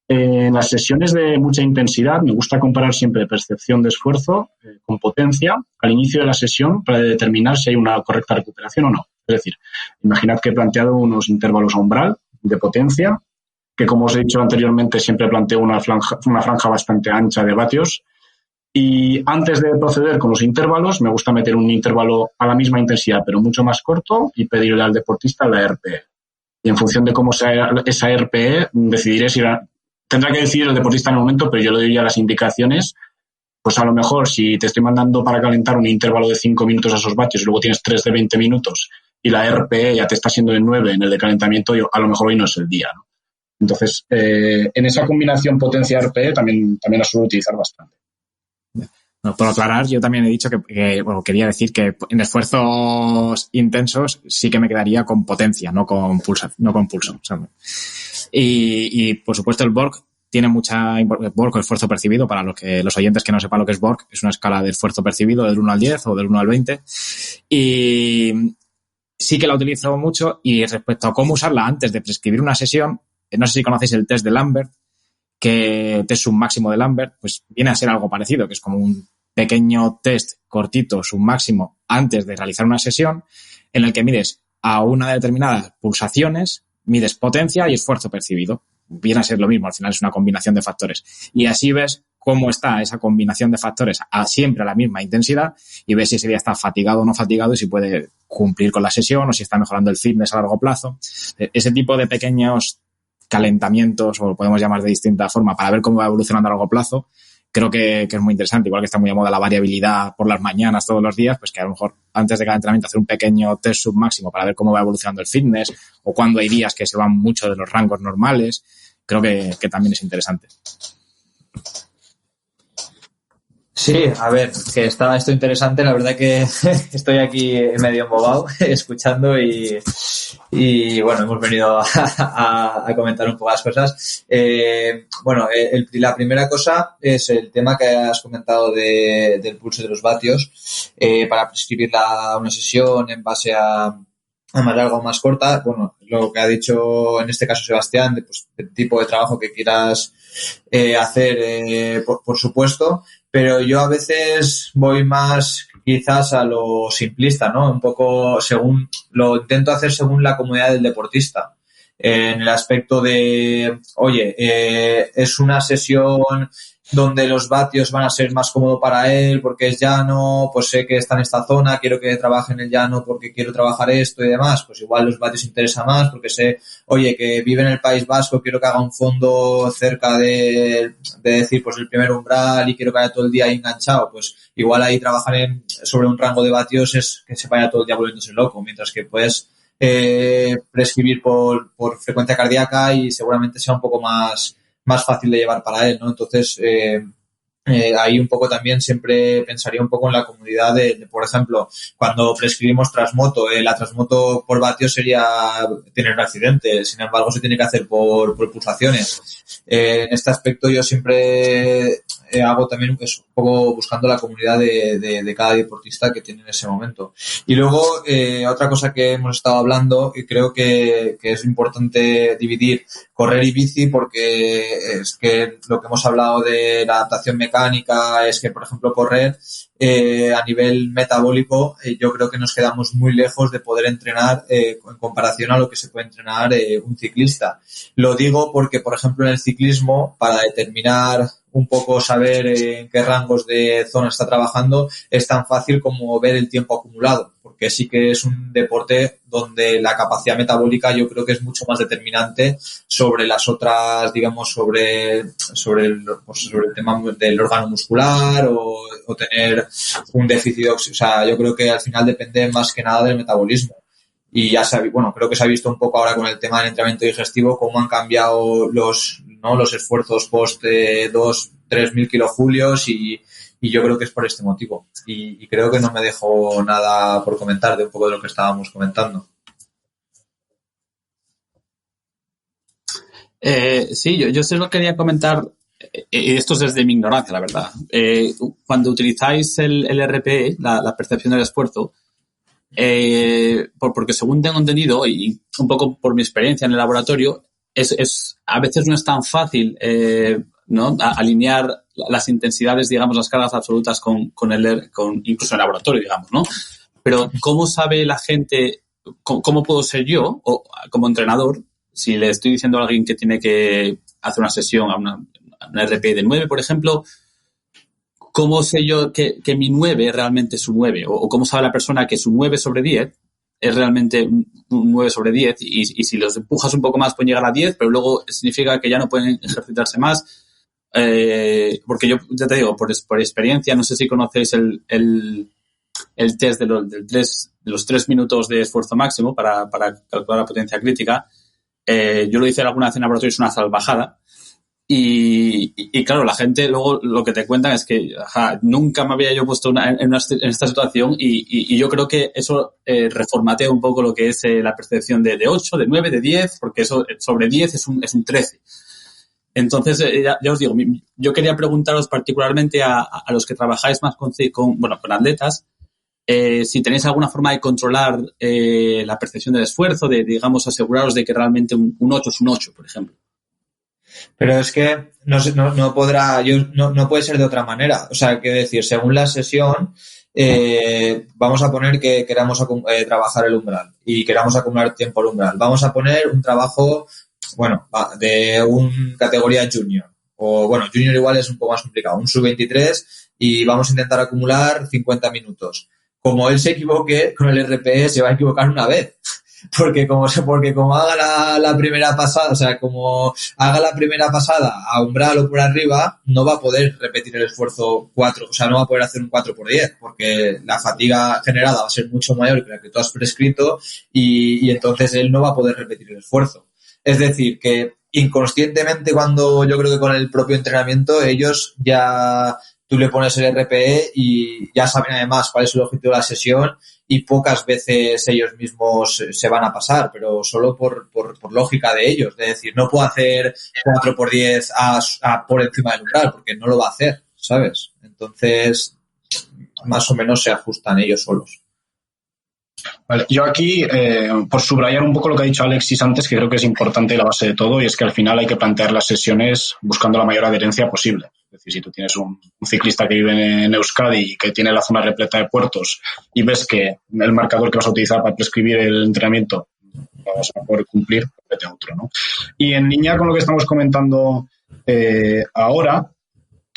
en las sesiones de mucha intensidad me gusta comparar siempre percepción de esfuerzo con potencia al inicio de la sesión para determinar si hay una correcta recuperación o no. Es decir, imaginad que he planteado unos intervalos a umbral de potencia, que como os he dicho anteriormente siempre planteo una franja bastante ancha de vatios, y antes de proceder con los intervalos me gusta meter un intervalo a la misma intensidad pero mucho más corto y pedirle al deportista la RPE. Y en función de cómo sea esa RPE decidiré si tendrá que decidir el deportista en el momento, pero yo le doy las indicaciones. Pues a lo mejor si te estoy mandando para calentar un intervalo de 5 minutos a esos vatios y luego tienes 3 de 20 minutos y la RPE ya te está siendo de 9 en el de calentamiento, a lo mejor hoy no es el día, ¿no? Entonces, en esa combinación potencia-RPE también la suelo utilizar bastante. No, por aclarar, yo también he dicho bueno, quería decir que en esfuerzos intensos sí que me quedaría con potencia, no con pulso. Y por supuesto el Borg tiene Borg, el esfuerzo percibido, para los oyentes que no sepan lo que es Borg, es una escala de esfuerzo percibido del 1 al 10 o del 1 al 20. Y sí que la utilizo mucho, y respecto a cómo usarla antes de prescribir una sesión, no sé si conocéis el test de Lambert, que test submáximo de Lambert, pues viene a ser algo parecido, que es como un pequeño test cortito, submáximo, antes de realizar una sesión, en el que mides a una determinada pulsaciones, mides potencia y esfuerzo percibido. Viene a ser lo mismo, al final es una combinación de factores. Y así ves cómo está esa combinación de factores siempre a la misma intensidad, y ves si ese día está fatigado o no fatigado y si puede cumplir con la sesión o si está mejorando el fitness a largo plazo. Ese tipo de pequeños calentamientos, o lo podemos llamar de distinta forma, para ver cómo va evolucionando a largo plazo, creo que es muy interesante. Igual que está muy de moda la variabilidad por las mañanas todos los días, pues que a lo mejor antes de cada entrenamiento hacer un pequeño test submáximo para ver cómo va evolucionando el fitness, o cuando hay días que se van mucho de los rangos normales, creo que también es interesante. Sí, a ver, que está esto interesante. La verdad que estoy aquí medio embobado escuchando y bueno, hemos venido a comentar un poco las cosas. La primera cosa es el tema que has comentado del pulso de los vatios para prescribir una sesión en base a más larga o más corta. Bueno, lo que ha dicho en este caso Sebastián, pues, el tipo de trabajo que quieras hacer, por supuesto. Pero yo a veces voy más quizás a lo simplista, ¿no? Un poco lo intento hacer según la comodidad del deportista. En el aspecto de, es una sesión donde los vatios van a ser más cómodo para él porque es llano, pues sé que está en esta zona, quiero que trabaje en el llano porque quiero trabajar esto y demás, pues igual los vatios interesa más porque sé, que vive en el País Vasco, quiero que haga un fondo cerca de decir, pues el primer umbral y quiero que haya todo el día ahí enganchado, pues igual ahí trabajar sobre un rango de vatios es que se vaya todo el día volviéndose loco, mientras que puedes prescribir por frecuencia cardíaca y seguramente sea un poco más fácil de llevar para él, ¿no? Entonces, ahí un poco también siempre pensaría un poco en la comunidad de, por ejemplo, cuando prescribimos Transmoto, la Transmoto por vatio sería tener un accidente, sin embargo se tiene que hacer por pulsaciones. En este aspecto yo siempre hago también un poco buscando la comunidad de cada deportista que tiene en ese momento. Y luego, otra cosa que hemos estado hablando, y creo que es importante dividir correr y bici, porque es que lo que hemos hablado de la adaptación mecánica es que, por ejemplo, correr a nivel metabólico, yo creo que nos quedamos muy lejos de poder entrenar en comparación a lo que se puede entrenar un ciclista. Lo digo porque, por ejemplo, en el ciclismo, para determinar un poco saber en qué rangos de zona está trabajando, es tan fácil como ver el tiempo acumulado, porque sí que es un deporte donde la capacidad metabólica yo creo que es mucho más determinante sobre las otras, digamos, sobre el tema del órgano muscular o tener un déficit de oxígeno. O sea, yo creo que al final depende más que nada del metabolismo. Y ya creo que se ha visto un poco ahora con el tema del entrenamiento digestivo cómo han cambiado los esfuerzos post 2-3 mil kilojulios y yo creo que es por este motivo. Y creo que no me dejo nada por comentar de un poco de lo que estábamos comentando. Sí, yo solo quería comentar, y esto es desde mi ignorancia, la verdad. Cuando utilizáis el RPE, la percepción del esfuerzo, porque según tengo entendido y un poco por mi experiencia en el laboratorio, a veces no es tan fácil ¿no? alinear las intensidades, digamos, las cargas absolutas con incluso en el laboratorio, digamos, ¿no? Pero ¿cómo sabe la gente, cómo puedo ser yo, o como entrenador, si le estoy diciendo a alguien que tiene que hacer una sesión a una RPE de 9, por ejemplo, ¿cómo sé yo que mi 9 realmente es un 9? ¿O cómo sabe la persona que su 9 sobre 10 es realmente un 9 sobre 10? Y si los empujas un poco más pueden llegar a 10, pero luego significa que ya no pueden ejercitarse más. Porque yo ya te digo, por experiencia, no sé si conocéis el test de los 3 minutos de esfuerzo máximo para calcular la potencia crítica. Yo lo hice alguna vez en laboratorio, es una salvajada. Y claro, la gente luego lo que te cuentan es que nunca me había yo puesto en esta situación y yo creo que eso reformatea un poco lo que es la percepción de 8, de 9, de 10, porque eso sobre 10 es un 13. Entonces, ya os digo, yo quería preguntaros particularmente a los que trabajáis más con atletas, si tenéis alguna forma de controlar la percepción del esfuerzo, de, digamos, aseguraros de que realmente un 8 es un 8, por ejemplo. Pero es que no puede ser de otra manera. O sea, quiero decir, según la sesión, vamos a poner que queramos trabajar el umbral y queramos acumular tiempo al umbral. Vamos a poner un trabajo, de un categoría junior. O, junior igual es un poco más complicado. Un sub-23 y vamos a intentar acumular 50 minutos. Como él se equivoque, con el RPE se va a equivocar una vez. Porque como haga la primera pasada, o sea, como haga la primera pasada a umbral o por arriba, no va a poder repetir el esfuerzo 4, o sea, no va a poder hacer un 4x10, porque la fatiga generada va a ser mucho mayor que la que tú has prescrito y entonces él no va a poder repetir el esfuerzo. Es decir, que inconscientemente yo creo que con el propio entrenamiento, ellos ya, tú le pones el RPE y ya saben además cuál es el objetivo de la sesión y pocas veces ellos mismos se van a pasar, pero solo por lógica de ellos. Es decir, no puedo hacer 4x10 por encima del umbral porque no lo va a hacer, ¿sabes? Entonces, más o menos se ajustan ellos solos. Vale, yo aquí, por subrayar un poco lo que ha dicho Alexis antes, que creo que es importante la base de todo, y es que al final hay que plantear las sesiones buscando la mayor adherencia posible. Es decir, si tú tienes un ciclista que vive en Euskadi y que tiene la zona repleta de puertos y ves que el marcador que vas a utilizar para prescribir el entrenamiento no vas a poder cumplir, vete a otro, ¿no? Y en línea con lo que estamos comentando ahora,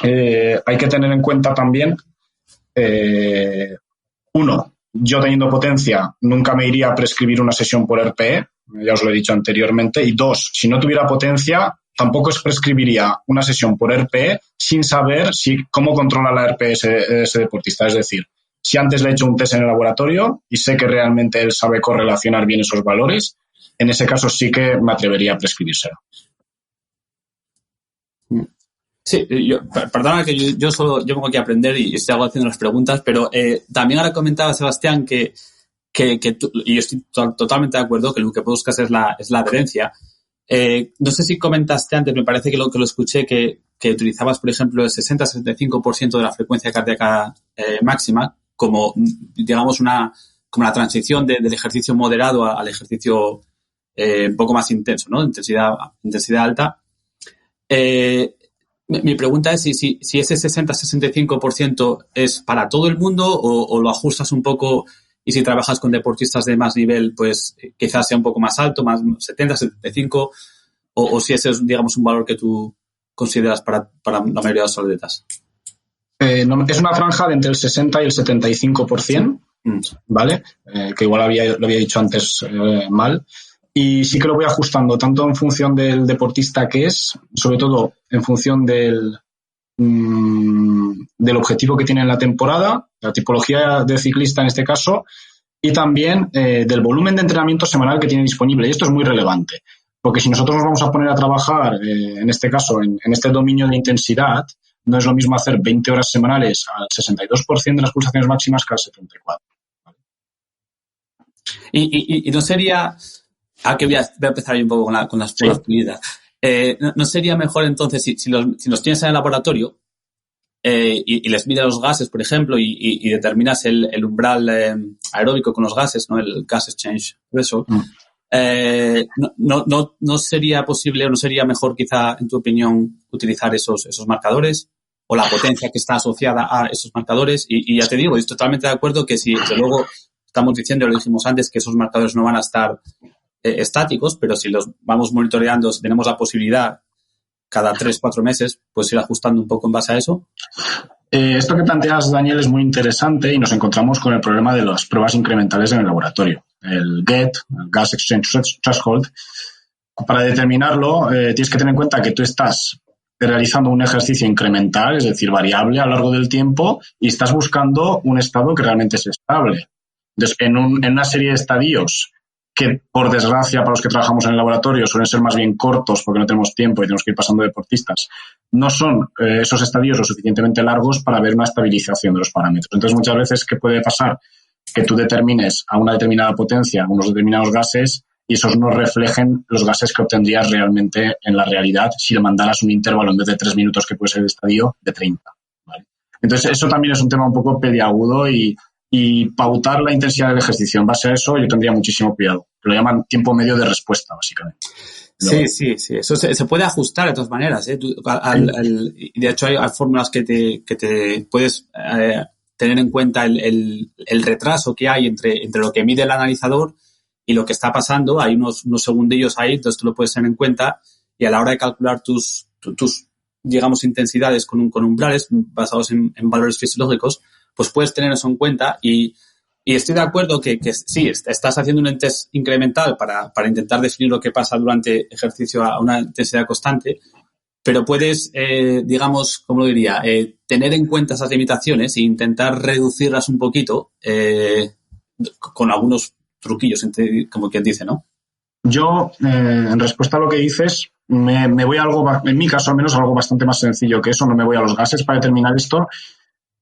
hay que tener en cuenta también, yo teniendo potencia nunca me iría a prescribir una sesión por RPE, ya os lo he dicho anteriormente, y 2, si no tuviera potencia tampoco prescribiría una sesión por RPE sin saber cómo controla la RPE ese deportista. Es decir, si antes le he hecho un test en el laboratorio y sé que realmente él sabe correlacionar bien esos valores, en ese caso sí que me atrevería a prescribírselo. Sí, perdona que yo vengo aquí a aprender y estoy haciendo las preguntas, pero también ahora comentaba Sebastián que tú, y yo estoy totalmente de acuerdo que lo que buscas es la adherencia. No sé si comentaste antes, me parece que lo escuché, que utilizabas, por ejemplo, el 60-75% de la frecuencia cardíaca máxima como, digamos, como la transición del ejercicio moderado al ejercicio un poco más intenso, ¿no? Intensidad alta. Mi pregunta es si ese 60-65% es para todo el mundo o lo ajustas un poco, y si trabajas con deportistas de más nivel, pues quizás sea un poco más alto, más 70-75%, o si ese es, digamos, un valor que tú consideras para la mayoría de los atletas. No, es una franja de entre el 60 y el 75%, ¿vale? Que igual lo había dicho antes mal. Y sí que lo voy ajustando tanto en función del deportista que es, sobre todo en función del objetivo que tiene en la temporada, la tipología de ciclista en este caso, y también del volumen de entrenamiento semanal que tiene disponible. Y esto es muy relevante, porque si nosotros nos vamos a poner a trabajar, en este caso, en este dominio de intensidad, no es lo mismo hacer 20 horas semanales al 62% de las pulsaciones máximas que al 74%. ¿Vale? Y no sería... Aquí voy a empezar ahí un poco con las probabilidades. ¿No sería mejor entonces si los tienes en el laboratorio y les mides los gases, por ejemplo, y determinas el umbral aeróbico con los gases, ¿no? El gas exchange threshold, no sería posible o no sería mejor, quizá, en tu opinión, utilizar esos marcadores o la potencia que está asociada a esos marcadores? Y ya te digo, estoy totalmente de acuerdo que si desde luego estamos diciendo, lo dijimos antes, que esos marcadores no van a estar estáticos, pero si los vamos monitoreando, si tenemos la posibilidad cada 3-4 meses, pues ir ajustando un poco en base a eso. Esto que planteas, Daniel, es muy interesante y nos encontramos con el problema de las pruebas incrementales en el laboratorio. El GET, el Gas Exchange Threshold, para determinarlo tienes que tener en cuenta que tú estás realizando un ejercicio incremental, es decir, variable a lo largo del tiempo, y estás buscando un estado que realmente es estable. Entonces, en una serie de estadios que, por desgracia, para los que trabajamos en el laboratorio suelen ser más bien cortos porque no tenemos tiempo y tenemos que ir pasando deportistas, no son esos estadios lo suficientemente largos para ver una estabilización de los parámetros. Entonces, muchas veces, ¿qué puede pasar? Que tú determines a una determinada potencia unos determinados gases y esos no reflejen los gases que obtendrías realmente en la realidad si le mandaras un intervalo en vez de 3 minutos, que puede ser el estadio, de 30. ¿Vale? Entonces, eso también es un tema un poco peliagudo y pautar la intensidad del ejercicio en base a eso yo tendría muchísimo cuidado. Lo llaman tiempo medio de respuesta, básicamente. Sí. Eso se puede ajustar de todas maneras. De hecho, hay fórmulas que te puedes tener en cuenta el retraso que hay entre lo que mide el analizador y lo que está pasando. Hay unos segundillos ahí, entonces tú lo puedes tener en cuenta, y a la hora de calcular tus digamos, intensidades con umbrales basados en valores fisiológicos, pues puedes tener eso en cuenta. Y estoy de acuerdo que sí, estás haciendo un test incremental para intentar definir lo que pasa durante ejercicio a una intensidad constante, pero puedes, digamos, ¿cómo lo diría? Tener en cuenta esas limitaciones e intentar reducirlas un poquito con algunos truquillos, como quien dice, ¿no? Yo, en respuesta a lo que dices, me voy a algo, en mi caso al menos, algo bastante más sencillo que eso. No me voy a los gases para determinar esto.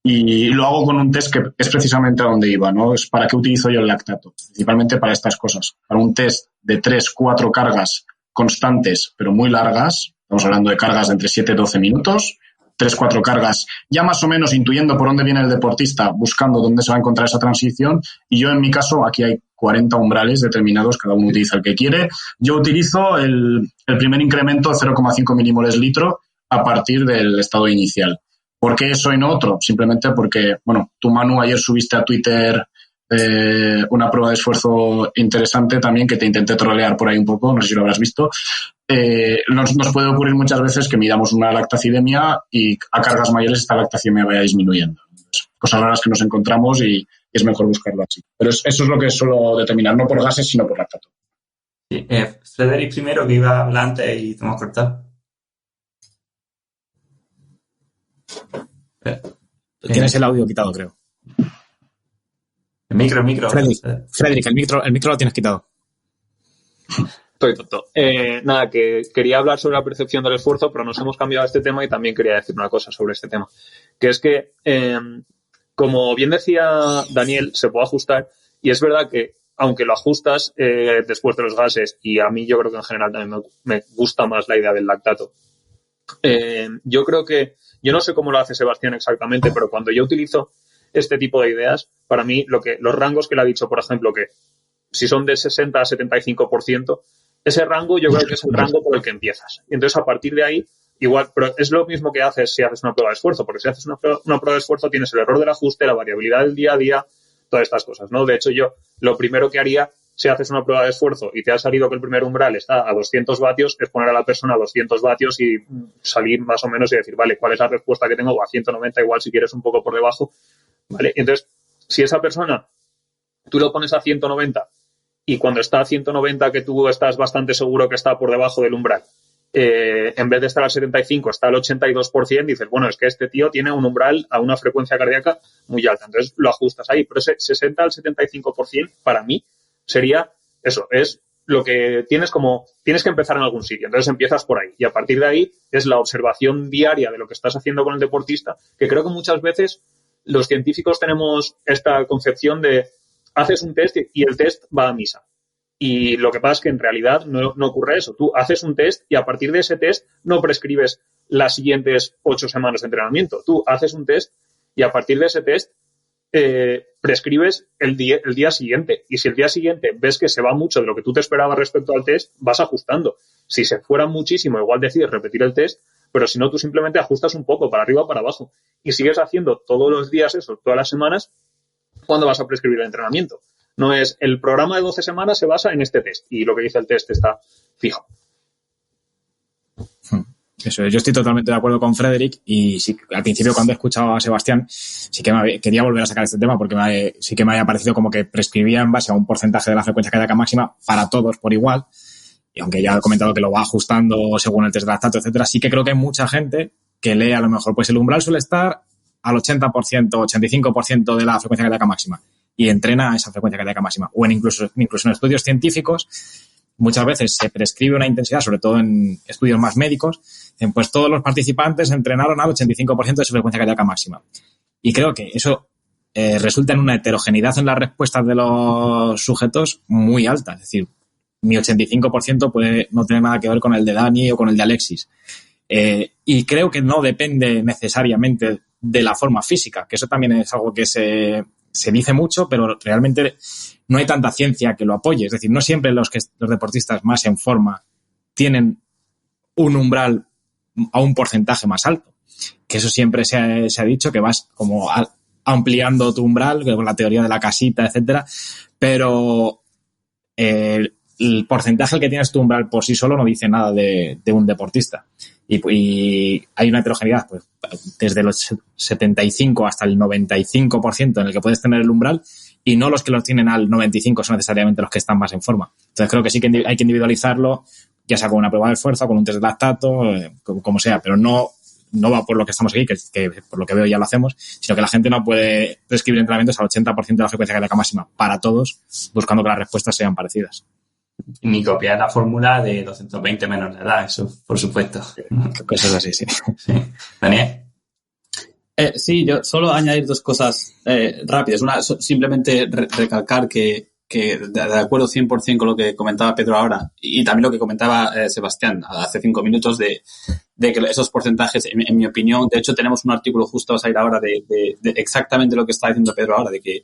Y lo hago con un test que es precisamente a donde iba, ¿no? Es para qué utilizo yo el lactato, principalmente para estas cosas. Para un test de 3-4 cargas constantes, pero muy largas, estamos hablando de cargas de entre 7 y 12 minutos, 3-4 cargas, ya más o menos intuyendo por dónde viene el deportista, buscando dónde se va a encontrar esa transición. Y yo, en mi caso, aquí hay 40 umbrales determinados, cada uno utiliza el que quiere. Yo utilizo el primer incremento de 0,5 milimoles litro a partir del estado inicial. ¿Por qué eso y no otro? Simplemente porque, bueno, tú, Manu, ayer subiste a Twitter una prueba de esfuerzo interesante también, que te intenté trolear por ahí un poco, no sé si lo habrás visto. Nos puede ocurrir muchas veces que midamos una lactacidemia y a cargas mayores esta lactacidemia vaya disminuyendo. Entonces, cosas raras que nos encontramos y es mejor buscarlo así. Pero eso es lo que suelo determinar, no por gases, sino por lactato. Sí, Frederic primero, que iba a hablar antes y te hemos cortado. Tienes el audio quitado, creo. El micro. Frederic, el micro lo tienes quitado. Estoy tonto. Nada, que quería hablar sobre la percepción del esfuerzo, pero nos hemos cambiado a este tema y también quería decir una cosa sobre este tema. Que es que, como bien decía Daniel, se puede ajustar y es verdad que aunque lo ajustas después de los gases, y a mí yo creo que en general también me gusta más la idea del lactato, yo creo que, yo no sé cómo lo hace Sebastián exactamente, pero cuando yo utilizo este tipo de ideas, para mí los rangos que le ha dicho, por ejemplo, que si son de 60 a 75%, ese rango yo creo que es el rango por el que empiezas. Y entonces a partir de ahí, igual, pero es lo mismo que haces si haces una prueba de esfuerzo, porque si haces una prueba de esfuerzo tienes el error del ajuste, la variabilidad del día a día, todas estas cosas, ¿no? De hecho, yo lo primero que haría si haces una prueba de esfuerzo y te ha salido que el primer umbral está a 200 vatios, es poner a la persona a 200 vatios y salir más o menos y decir, vale, ¿cuál es la respuesta que tengo? O a 190, igual si quieres un poco por debajo, ¿vale? Entonces, si esa persona, tú lo pones a 190 y cuando está a 190 que tú estás bastante seguro que está por debajo del umbral, en vez de estar al 75 está al 82%, dices, bueno, es que este tío tiene un umbral a una frecuencia cardíaca muy alta, entonces lo ajustas ahí, pero ese 60 al 75% para mí sería eso, es lo que tienes que empezar en algún sitio, entonces empiezas por ahí y a partir de ahí es la observación diaria de lo que estás haciendo con el deportista, que creo que muchas veces los científicos tenemos esta concepción de haces un test y el test va a misa. Y lo que pasa es que en realidad no ocurre eso. Tú haces un test y a partir de ese test no prescribes las siguientes 8 semanas de entrenamiento. Tú haces un test y a partir de ese test prescribes el día siguiente. Y si el día siguiente ves que se va mucho de lo que tú te esperabas respecto al test, vas ajustando. Si se fuera muchísimo, igual decides repetir el test, pero si no, tú simplemente ajustas un poco para arriba o para abajo. Y sigues haciendo todos los días eso, todas las semanas, cuando vas a prescribir el entrenamiento. No es el programa de 12 semanas se basa en este test y lo que dice el test está fijo. Eso es, yo estoy totalmente de acuerdo con Frederick y sí, al principio cuando he escuchado a Sebastián sí que quería volver a sacar este tema porque sí que me había parecido como que prescribía en base a un porcentaje de la frecuencia cardíaca máxima para todos por igual y aunque ya he comentado que lo va ajustando según el test de lactato, etcétera, sí que creo que hay mucha gente que lee a lo mejor pues el umbral suele estar al 80%, 85% de la frecuencia cardíaca máxima y entrena a esa frecuencia cardíaca máxima. O incluso en estudios científicos, muchas veces se prescribe una intensidad, sobre todo en estudios más médicos, pues todos los participantes entrenaron al 85% de su frecuencia cardíaca máxima. Y creo que eso resulta en una heterogeneidad en las respuestas de los sujetos muy alta. Es decir, mi 85% puede no tener nada que ver con el de Dani o con el de Alexis. Y creo que no depende necesariamente de la forma física, que eso también es algo que se dice mucho, pero realmente no hay tanta ciencia que lo apoye. Es decir, no siempre los deportistas más en forma tienen un umbral a un porcentaje más alto. Que eso siempre se ha dicho, que vas como ampliando tu umbral, con la teoría de la casita, etcétera, pero el porcentaje al que tienes tu umbral por sí solo no dice nada de un deportista. Y hay una heterogeneidad, pues, desde los 75 hasta el 95% en el que puedes tener el umbral, y no los que lo tienen al 95 son necesariamente los que están más en forma. Entonces creo que sí que hay que individualizarlo, ya sea con una prueba de esfuerzo, con un test de lactato, como sea, pero no va por lo que estamos aquí, que por lo que veo ya lo hacemos, sino que la gente no puede prescribir entrenamientos al 80% de la frecuencia cardíaca máxima para todos, buscando que las respuestas sean parecidas. Ni copiar la fórmula de 220 menos la edad, eso, por supuesto. Cosas así, sí. Sí. Daniel. Sí, yo solo añadir dos cosas rápidas. Una, simplemente recalcar que de acuerdo 100% con lo que comentaba Pedro ahora y también lo que comentaba Sebastián hace 5 minutos de que esos porcentajes, en mi opinión, de hecho tenemos un artículo justo a salir ahora de exactamente lo que está diciendo Pedro ahora, de que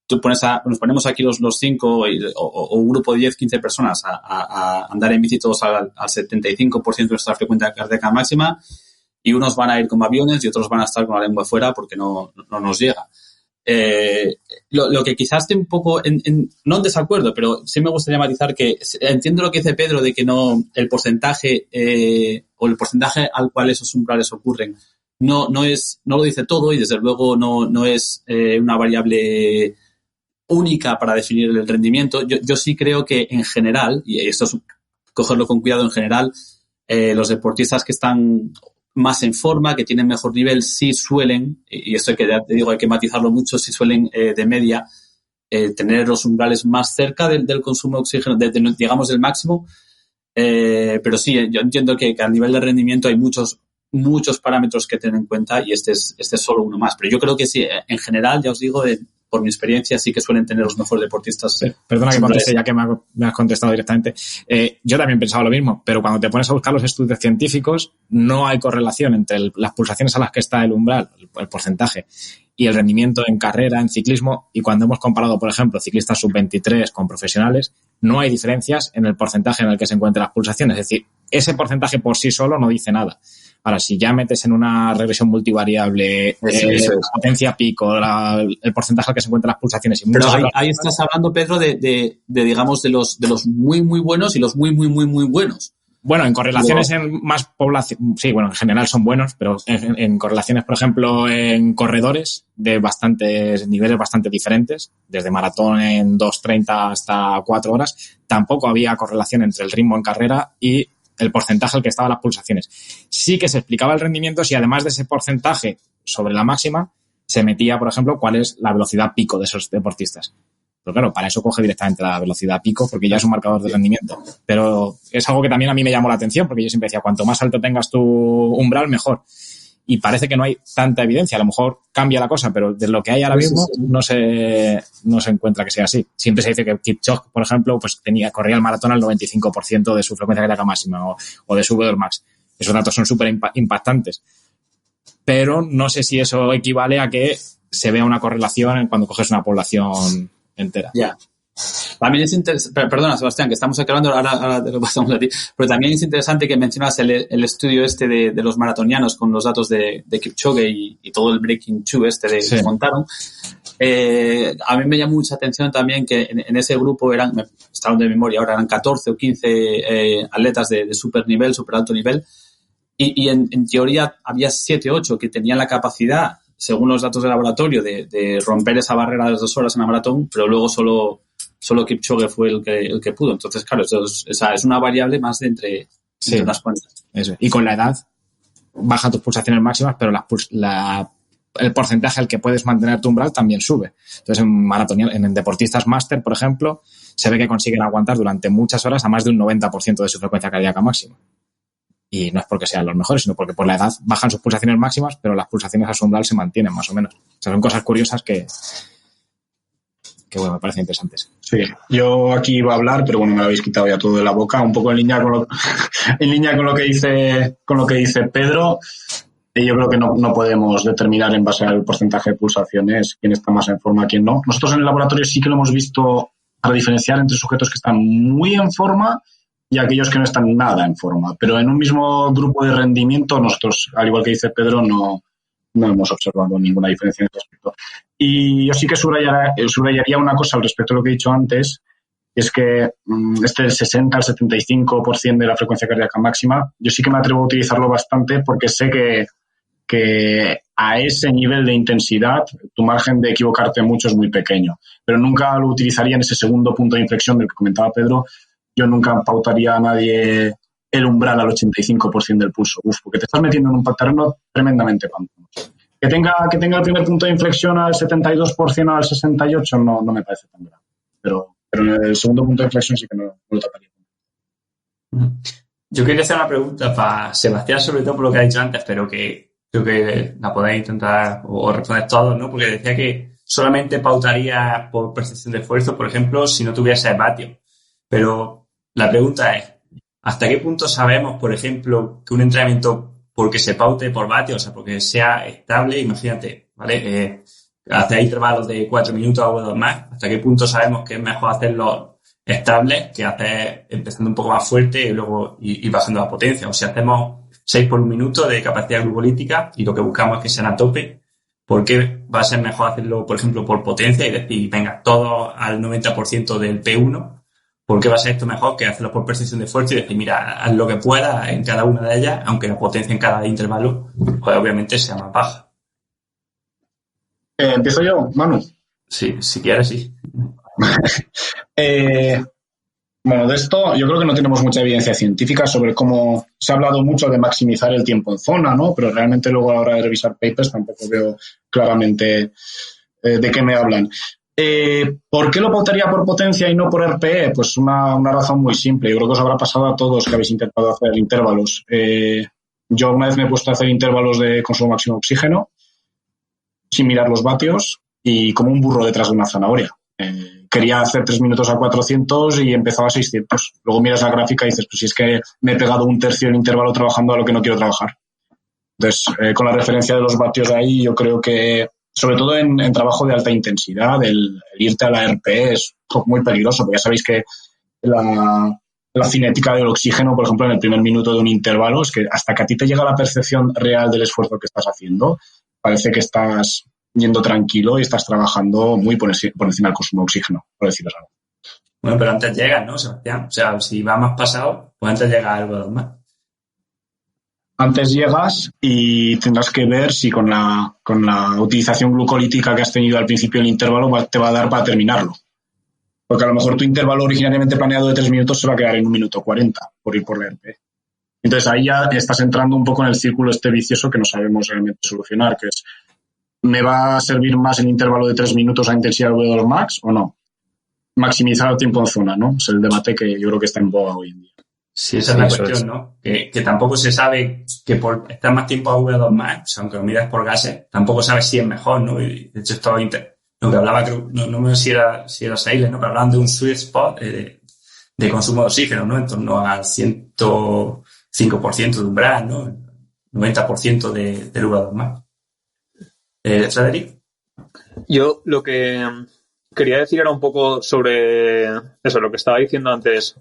nos ponemos aquí los 5 o un grupo de 10, 15 personas a andar en bici todos al 75% de nuestra frecuencia cardíaca máxima y unos van a ir como aviones y otros van a estar con la lengua fuera porque no nos llega. Lo que quizás esté un poco no en desacuerdo, pero sí me gustaría matizar que entiendo lo que dice Pedro de que no el porcentaje o el porcentaje al cual esos umbrales ocurren no lo dice todo y desde luego no es una variable única para definir el rendimiento. Yo sí creo que en general, y esto es cogerlo con cuidado en general, los deportistas que están más en forma, que tienen mejor nivel, sí suelen, y esto hay que matizarlo mucho, sí suelen de media tener los umbrales más cerca del consumo de oxígeno, digamos del máximo, Pero sí, yo entiendo que a nivel de rendimiento hay muchos parámetros que tener en cuenta y este es solo uno más. Pero yo creo que sí, en general, ya os digo, por mi experiencia, sí que suelen tener los mejores deportistas. Perdona que conteste, ya que me has contestado directamente. Yo también pensaba lo mismo, pero cuando te pones a buscar los estudios científicos, no hay correlación entre las pulsaciones a las que está el umbral, el porcentaje, y el rendimiento en carrera, en ciclismo. Y cuando hemos comparado, por ejemplo, ciclistas sub-23 con profesionales, no hay diferencias en el porcentaje en el que se encuentran las pulsaciones. Es decir, ese porcentaje por sí solo no dice nada. Ahora, si ya metes en una regresión multivariable potencia pico, el porcentaje al que se encuentran las pulsaciones y pero ahí estás hablando, Pedro, de digamos de los muy muy buenos y los muy muy muy muy buenos. Bueno, en correlaciones en más población, sí, bueno, en general son buenos, pero en correlaciones, por ejemplo, en corredores de bastantes niveles bastante diferentes, desde maratón en 2:30 hasta 4 horas, tampoco había correlación entre el ritmo en carrera y el porcentaje al que estaban las pulsaciones. Sí que se explicaba el rendimiento si además de ese porcentaje sobre la máxima se metía, por ejemplo, cuál es la velocidad pico de esos deportistas. Pero claro, para eso coge directamente la velocidad pico porque ya es un marcador de rendimiento. Pero es algo que también a mí me llamó la atención porque yo siempre decía, cuanto más alto tengas tu umbral, mejor. Y parece que no hay tanta evidencia. A lo mejor cambia la cosa, pero de lo que hay ahora mismo no se encuentra que sea así. Siempre se dice que Kipchoge, por ejemplo, pues corría el maratón al 95% de su frecuencia cardíaca máxima o de su VO2 max. Esos datos son súper impactantes. Pero no sé si eso equivale a que se vea una correlación cuando coges una población entera. Ya. También es interesante, perdona Sebastián, que estamos acabando, ahora te lo pasamos a ti, pero también es interesante que mencionas el estudio de los maratonianos con los datos de Kipchoge y todo el Breaking Two que montaron. A mí me llamó mucha atención también que en ese grupo me estaban de memoria, ahora eran 14 o 15 atletas de super nivel, super alto nivel, y en teoría había 7 o 8 que tenían la capacidad, según los datos de laboratorio, de romper esa barrera de las 2 horas en la maratón, pero luego solo Kipchoge fue el que pudo. Entonces, claro, es una variable más de entre unas cuantas. Eso. Y con la edad bajan tus pulsaciones máximas, pero el porcentaje al que puedes mantener tu umbral también sube. Entonces, en deportistas máster, por ejemplo, se ve que consiguen aguantar durante muchas horas a más de un 90% de su frecuencia cardíaca máxima. Y no es porque sean los mejores, sino porque por la edad bajan sus pulsaciones máximas, pero las pulsaciones a su umbral se mantienen más o menos. O sea, son cosas curiosas que bueno, me parecen interesantes. Sí, yo aquí iba a hablar, pero bueno, me lo habéis quitado ya todo de la boca, un poco en línea con lo que dice Pedro. Yo creo que no podemos determinar en base al porcentaje de pulsaciones quién está más en forma, quién no. Nosotros en el laboratorio sí que lo hemos visto para diferenciar entre sujetos que están muy en forma y aquellos que no están nada en forma. Pero en un mismo grupo de rendimiento, nosotros, al igual que dice Pedro, no hemos observado ninguna diferencia en ese aspecto. Y yo sí que subrayaría una cosa al respecto de lo que he dicho antes, es que del 60 al 75% de la frecuencia cardíaca máxima, yo sí que me atrevo a utilizarlo bastante porque sé que a ese nivel de intensidad tu margen de equivocarte mucho es muy pequeño. Pero nunca lo utilizaría en ese segundo punto de inflexión del que comentaba Pedro. Yo nunca pautaría a nadie el umbral al 85% del pulso. Porque te estás metiendo en un terreno tremendamente pantanoso. Que tenga el primer punto de inflexión al 72% al 68% no me parece tan grave. Pero en el segundo punto de inflexión sí que no lo taparía. Yo quería hacer una pregunta para Sebastián, sobre todo por lo que ha dicho antes, pero que creo que la podéis intentar o responder todos, ¿no? Porque decía que solamente pautaría por percepción de esfuerzo, por ejemplo, si no tuviese vatio. Pero la pregunta es, ¿hasta qué punto sabemos, por ejemplo, que un entrenamiento porque se paute por vatio, o sea, porque sea estable, imagínate, ¿vale? Hacer intervalos de 4 minutos o 2 más, ¿hasta qué punto sabemos que es mejor hacerlo estable que hacer empezando un poco más fuerte y luego y bajando la potencia? O si hacemos 6 por 1 minuto de capacidad glucolítica y lo que buscamos es que sean a tope, ¿por qué va a ser mejor hacerlo, por ejemplo, por potencia y decir, venga, todo al 90% del P1? ¿Por qué va a ser esto mejor que hacerlo por percepción de esfuerzo y decir, mira, haz lo que puedas en cada una de ellas, aunque la potencia en cada intervalo, pues obviamente sea más baja? ¿Empiezo yo, Manu? Sí, si quieres, sí. Bueno, de esto yo creo que no tenemos mucha evidencia científica sobre cómo se ha hablado mucho de maximizar el tiempo en zona, ¿no? Pero realmente luego a la hora de revisar papers tampoco veo claramente de qué me hablan. ¿Por qué lo votaría por potencia y no por RPE? Pues una razón muy simple. Yo creo que os habrá pasado a todos que habéis intentado hacer intervalos. Yo una vez me he puesto a hacer intervalos de consumo máximo de oxígeno sin mirar los vatios y como un burro detrás de una zanahoria. Quería hacer 3 minutos a 400 y empezaba a 600. Luego miras la gráfica y dices, pues si es que me he pegado un tercio en intervalo trabajando a lo que no quiero trabajar. Entonces, con la referencia de los vatios ahí, yo creo que, sobre todo en trabajo de alta intensidad, el irte a la RPE es muy peligroso, porque ya sabéis que la cinética del oxígeno, por ejemplo, en el primer minuto de un intervalo, es que hasta que a ti te llega la percepción real del esfuerzo que estás haciendo, parece que estás yendo tranquilo y estás trabajando muy por encima del consumo de oxígeno, por decirlo algo. Bueno, pero antes llegas, ¿no, Sebastián? O sea, si va más pasado, pues antes llega algo más. Antes llegas y tendrás que ver si con la utilización glucolítica que has tenido al principio del intervalo te va a dar para terminarlo. Porque a lo mejor tu intervalo originariamente planeado de 3 minutos se va a quedar en 1 minuto 40 por ir por la RP. Entonces ahí ya estás entrando un poco en el círculo este vicioso que no sabemos realmente solucionar, que es, ¿me va a servir más el intervalo de 3 minutos a intensidad V2 max o no? Maximizar el tiempo en zona, ¿no? Es el debate que yo creo que está en boga hoy en día. Sí, esa es la cuestión, ¿no? Que tampoco se sabe que por estar más tiempo a V2 max, aunque lo miras por gases, tampoco sabes si es mejor, ¿no? Y de hecho esto lo que hablaba, creo, no me sé si era Sailes, ¿no? Pero hablaban de un sweet spot de consumo de oxígeno, ¿no? En torno al 105% de umbral, ¿no? 90% del V2 max. ¿Frederic? Yo lo que quería decir era un poco sobre eso, lo que estaba diciendo antes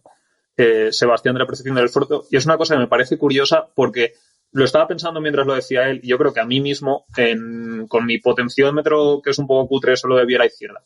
Sebastián de la percepción del esfuerzo, y es una cosa que me parece curiosa porque lo estaba pensando mientras lo decía él, y yo creo que a mí mismo, con mi potenciómetro, que es un poco cutre, solo de vía a la izquierda,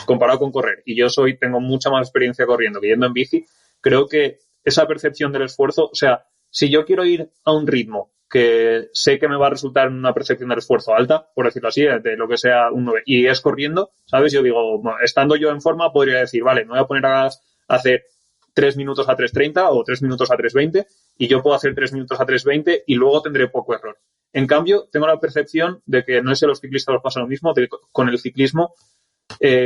comparado con correr, y yo tengo mucha más experiencia corriendo que yendo en bici, creo que esa percepción del esfuerzo, o sea, si yo quiero ir a un ritmo que sé que me va a resultar una percepción del esfuerzo alta, por decirlo así, de lo que sea un 9, y es corriendo, ¿sabes? Yo digo, bueno, estando yo en forma, podría decir, vale, me voy a poner a hacer 3 minutos a 3.30 o 3 minutos a 3.20 y yo puedo hacer 3 minutos a 3.20 y luego tendré poco error. En cambio, tengo la percepción de que, no sé si a los ciclistas les pasa lo mismo, de que con el ciclismo,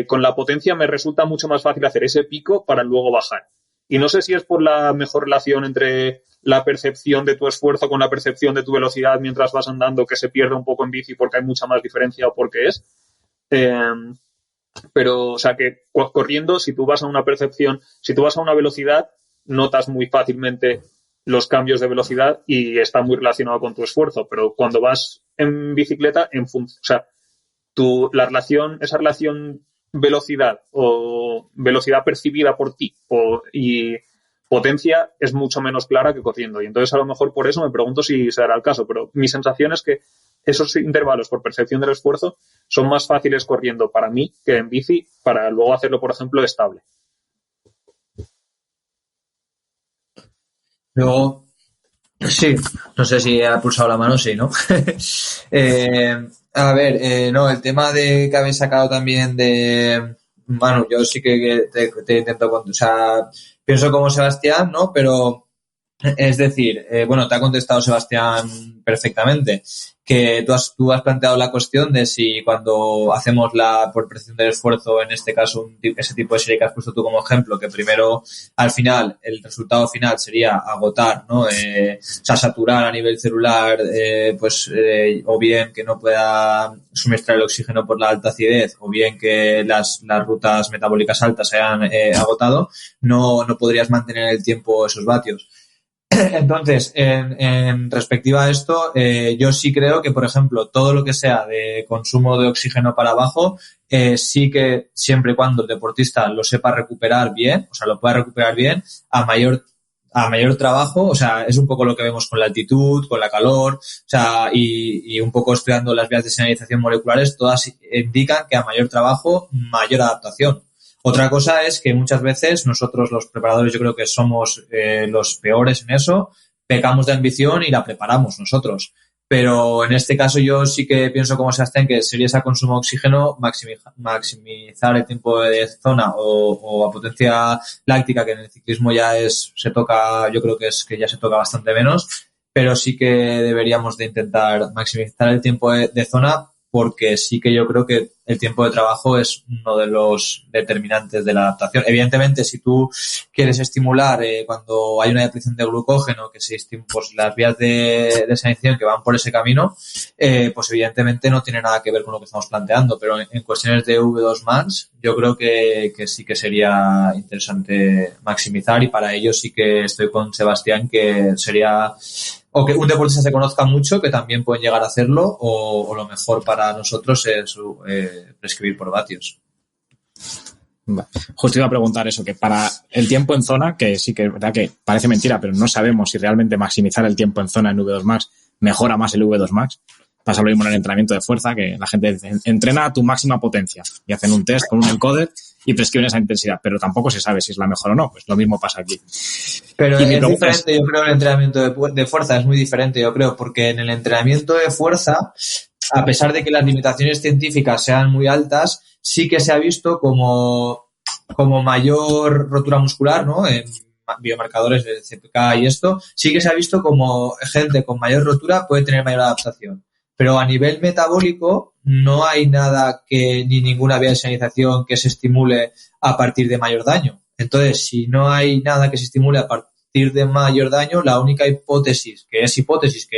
con la potencia me resulta mucho más fácil hacer ese pico para luego bajar. Y no sé si es por la mejor relación entre la percepción de tu esfuerzo con la percepción de tu velocidad mientras vas andando, que se pierde un poco en bici porque hay mucha más diferencia o porque es. Pero, o sea, que corriendo, si tú vas a una percepción, si tú vas a una velocidad, notas muy fácilmente los cambios de velocidad y está muy relacionado con tu esfuerzo. Pero cuando vas en bicicleta, o sea, esa relación velocidad o velocidad percibida por ti y potencia es mucho menos clara que corriendo. Y entonces, a lo mejor por eso me pregunto si será el caso. Pero mi sensación es que esos intervalos por percepción del esfuerzo son más fáciles corriendo para mí que en bici para luego hacerlo, por ejemplo, estable. Luego, sí, no sé si ha pulsado la mano, sí, ¿no? A ver, no, el tema de que habéis sacado también de... Bueno, yo sí que te intento... O sea, pienso como Sebastián, ¿no? Pero, es decir, bueno, te ha contestado Sebastián perfectamente, que tú has planteado la cuestión de si cuando hacemos por percepción del esfuerzo, en este caso ese tipo de serie que has puesto tú como ejemplo, que primero al final el resultado final sería agotar, ¿no? O sea, saturar a nivel celular, o bien que no pueda suministrar el oxígeno por la alta acidez, o bien que las rutas metabólicas altas se hayan agotado, no podrías mantener el tiempo esos vatios. Entonces, en respectiva a esto, yo sí creo que, por ejemplo, todo lo que sea de consumo de oxígeno para abajo, sí que siempre y cuando el deportista lo sepa recuperar bien, o sea, lo pueda recuperar bien, a mayor trabajo, o sea, es un poco lo que vemos con la altitud, con la calor, o sea, y un poco estudiando las vías de señalización moleculares, todas indican que a mayor trabajo, mayor adaptación. Otra cosa es que muchas veces nosotros los preparadores, yo creo que somos los peores en eso, pecamos de ambición y la preparamos nosotros. Pero en este caso yo sí que pienso como Sebastián que sería ese consumo de oxígeno, maximizar el tiempo de zona o a potencia láctica, que en el ciclismo ya se toca, yo creo que ya se toca bastante menos, pero sí que deberíamos de intentar maximizar el tiempo de zona porque sí que yo creo que el tiempo de trabajo es uno de los determinantes de la adaptación. Evidentemente, si tú quieres estimular cuando hay una depleción de glucógeno, que se pues las vías de selección que van por ese camino, pues evidentemente no tiene nada que ver con lo que estamos planteando, pero en cuestiones de V2 Max yo creo que sí que sería interesante maximizar, y para ello sí que estoy con Sebastián, que sería o que un deportista se conozca mucho, que también pueden llegar a hacerlo, o lo mejor para nosotros es prescribir por vatios. Justo iba a preguntar eso, que para el tiempo en zona, que sí que es verdad que parece mentira, pero no sabemos si realmente maximizar el tiempo en zona en V2 Max mejora más el V2 Max. Pasa lo mismo en el entrenamiento de fuerza, que la gente entrena a tu máxima potencia y hacen un test con un encoder y prescriben esa intensidad, pero tampoco se sabe si es la mejor o no. Pues lo mismo pasa aquí. Pero es diferente, yo creo, el entrenamiento de fuerza es muy diferente, yo creo, porque en el entrenamiento de fuerza, a pesar de que las limitaciones científicas sean muy altas, sí que se ha visto como mayor rotura muscular, ¿no? En biomarcadores de CPK y esto, sí que se ha visto como gente con mayor rotura puede tener mayor adaptación. Pero a nivel metabólico no hay nada ni ninguna vía de señalización que se estimule a partir de mayor daño. Entonces, si no hay nada que se estimule a partir de mayor daño, la única hipótesis, que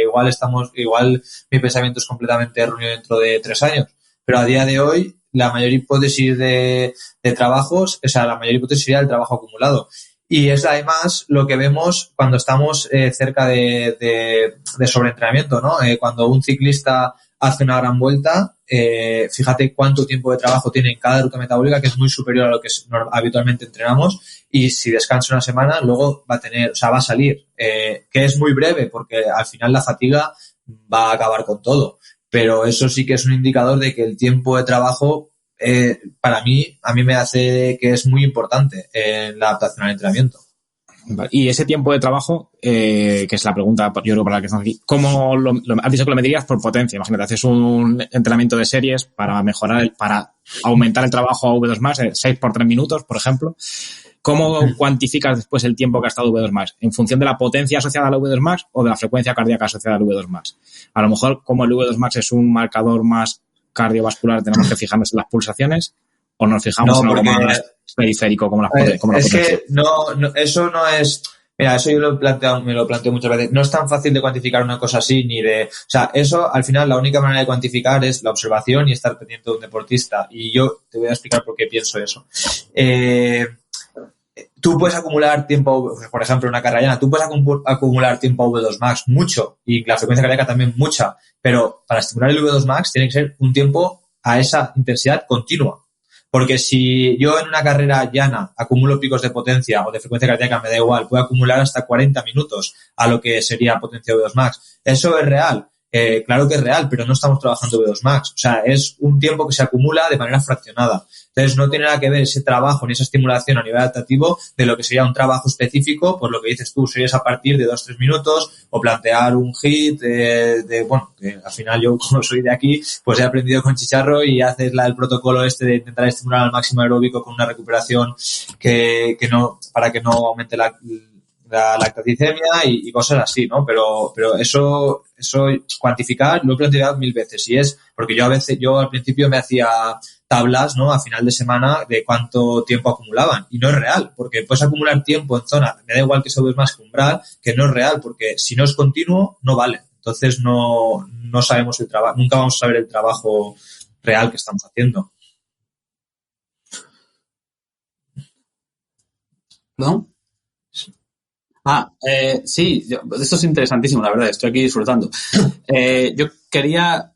igual mi pensamiento es completamente erróneo dentro de 3 años, pero a día de hoy la mayor hipótesis de trabajos, o sea, la mayor hipótesis sería el trabajo acumulado. Y es además lo que vemos cuando estamos cerca de sobreentrenamiento, ¿no? Cuando un ciclista hace una gran vuelta, fíjate cuánto tiempo de trabajo tiene en cada ruta metabólica, que es muy superior a lo que habitualmente entrenamos, y si descansa una semana, luego va a salir, que es muy breve, porque al final la fatiga va a acabar con todo. Pero eso sí que es un indicador de que el tiempo de trabajo, para mí, a mí me hace que es muy importante en la adaptación al entrenamiento. Y ese tiempo de trabajo, que es la pregunta, yo creo, para la que estamos aquí, ¿cómo has dicho que lo medirías por potencia? Imagínate, haces un entrenamiento de series para para aumentar el trabajo a V2 Max, 6 por 3 minutos, por ejemplo. ¿Cómo cuantificas después el tiempo que ha estado V2 Max? ¿En función de la potencia asociada al V2 Max o de la frecuencia cardíaca asociada al V2 Max? A lo mejor, como el V2 Max es un marcador más cardiovascular, tenemos que fijarnos en las pulsaciones, o nos fijamos en algo más periférico como la potencia. Es que eso no es... Mira, eso yo me lo planteo muchas veces. No es tan fácil de cuantificar una cosa así, o sea, eso al final la única manera de cuantificar es la observación y estar pendiente de un deportista. Y yo te voy a explicar por qué pienso eso. Tú puedes acumular tiempo, por ejemplo, en una carrera llana, tú puedes acumular tiempo a V2 Max mucho, y la frecuencia cardíaca también mucha, pero para estimular el V2 Max tiene que ser un tiempo a esa intensidad continua. Porque si yo en una carrera llana acumulo picos de potencia o de frecuencia cardíaca, me da igual, puedo acumular hasta 40 minutos a lo que sería potencia V2 Max. ¿Eso es real? Claro que es real, pero no estamos trabajando V2 Max. O sea, es un tiempo que se acumula de manera fraccionada. Entonces, no tiene nada que ver ese trabajo ni esa estimulación a nivel adaptativo de lo que sería un trabajo específico, por lo que dices tú, series a partir de 2-3 minutos, o plantear un hit bueno, que al final yo, como soy de aquí, pues he aprendido con Chicharro y haces el protocolo de intentar estimular al máximo aeróbico con una recuperación para que no aumente la lactaticemia y cosas así, ¿no? Pero eso cuantificar lo he planteado 1000 veces, y es porque yo al principio me hacía tablas, ¿no? A final de semana de cuánto tiempo acumulaban, y no es real, porque puedes acumular tiempo en zona, me da igual que eso es más que umbral, que no es real, porque si no es continuo no vale. Entonces no sabemos el trabajo, nunca vamos a saber el trabajo real que estamos haciendo. ¿No? Sí, esto es interesantísimo, la verdad, estoy aquí disfrutando. Yo quería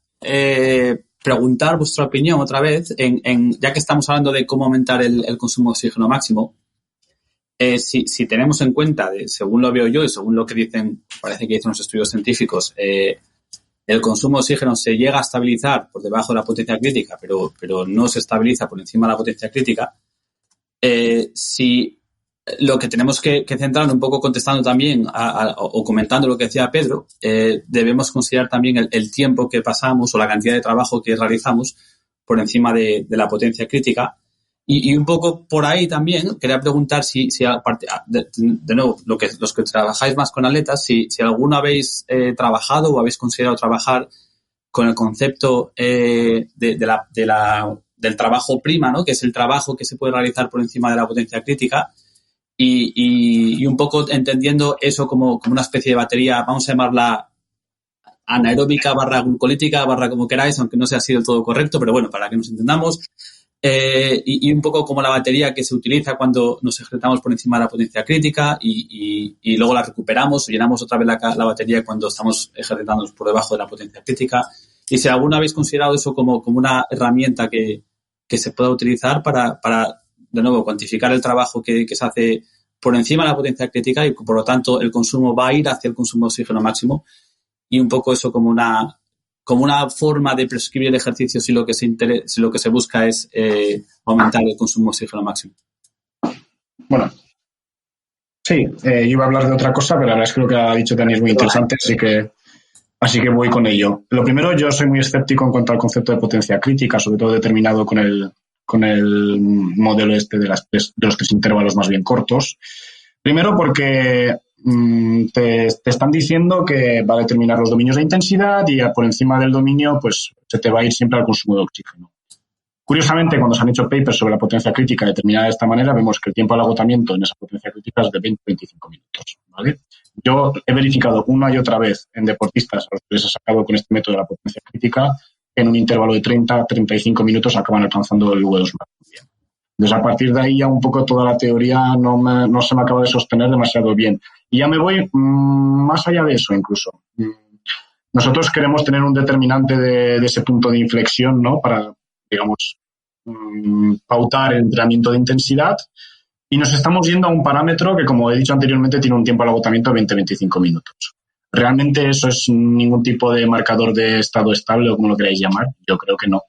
preguntar vuestra opinión otra vez, ya que estamos hablando de cómo aumentar el consumo de oxígeno máximo, si tenemos en cuenta, según lo veo yo y según lo que parece que dicen los estudios científicos, el consumo de oxígeno se llega a estabilizar por debajo de la potencia crítica, pero no se estabiliza por encima de la potencia crítica, si lo que tenemos que centrar un poco contestando también o comentando lo que decía Pedro, debemos considerar también el tiempo que pasamos o la cantidad de trabajo que realizamos por encima de la potencia crítica. Y un poco por ahí también quería preguntar si aparte, de nuevo, los que trabajáis más con atletas, si alguno habéis trabajado o habéis considerado trabajar con el concepto del trabajo prima, ¿no? Que es el trabajo que se puede realizar por encima de la potencia crítica y un poco entendiendo eso como una especie de batería, vamos a llamarla anaeróbica / glucolítica / como queráis, aunque no sea así del todo correcto, pero bueno, para que nos entendamos. Y un poco como la batería que se utiliza cuando nos ejercitamos por encima de la potencia crítica y luego la recuperamos o llenamos otra vez la batería cuando estamos ejercitándonos por debajo de la potencia crítica. Y si alguna habéis considerado eso como una herramienta que se pueda utilizar para, de nuevo, cuantificar el trabajo que se hace por encima de la potencia crítica y, por lo tanto, el consumo va a ir hacia el consumo de oxígeno máximo y un poco eso como una forma de prescribir el ejercicio si lo que se busca es aumentar el consumo de oxígeno máximo. Bueno, sí, iba a hablar de otra cosa, pero la verdad es que lo que ha dicho Dani es muy interesante, así que voy con ello. Lo primero, yo soy muy escéptico en cuanto al concepto de potencia crítica, sobre todo determinado con el modelo de los 3 intervalos más bien cortos. Primero porque te están diciendo que va a determinar los dominios de intensidad y por encima del dominio pues se te va a ir siempre al consumo de oxígeno. Curiosamente, cuando se han hecho papers sobre la potencia crítica determinada de esta manera, vemos que el tiempo al agotamiento en esa potencia crítica es de 20-25 minutos, ¿vale? Yo he verificado una y otra vez en deportistas a los que les he sacado con este método de la potencia crítica, en un intervalo de 30-35 minutos acaban alcanzando el V2 máximo bien. Entonces, a partir de ahí ya un poco toda la teoría no se me acaba de sostener demasiado bien. Y ya me voy más allá de eso incluso. Nosotros queremos tener un determinante de ese punto de inflexión, ¿no? Para, digamos, pautar el entrenamiento de intensidad y nos estamos yendo a un parámetro que, como he dicho anteriormente, tiene un tiempo al agotamiento de 20-25 minutos. ¿Realmente eso es ningún tipo de marcador de estado estable o como lo queráis llamar? Yo creo que no.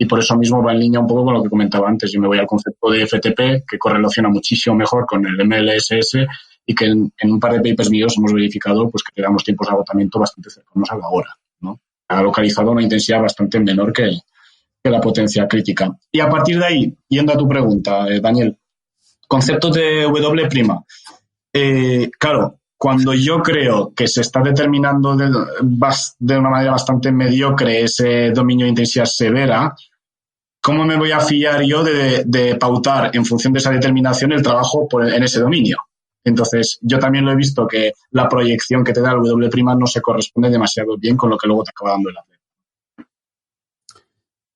Y por eso mismo va en línea un poco con lo que comentaba antes. Yo me voy al concepto de FTP, que correlaciona muchísimo mejor con el MLSS y que en un par de papers míos hemos verificado pues que te damos tiempos de agotamiento bastante cercanos a la hora,'no? Ha localizado una intensidad bastante menor que la potencia crítica. Y a partir de ahí, yendo a tu pregunta, Daniel, conceptos de W'. Claro, cuando yo creo que se está determinando de una manera bastante mediocre ese dominio de intensidad severa, ¿cómo me voy a fiar yo de pautar en función de esa determinación el trabajo en ese dominio? Entonces, yo también lo he visto que la proyección que te da el W' no se corresponde demasiado bien con lo que luego te acaba dando el atleta.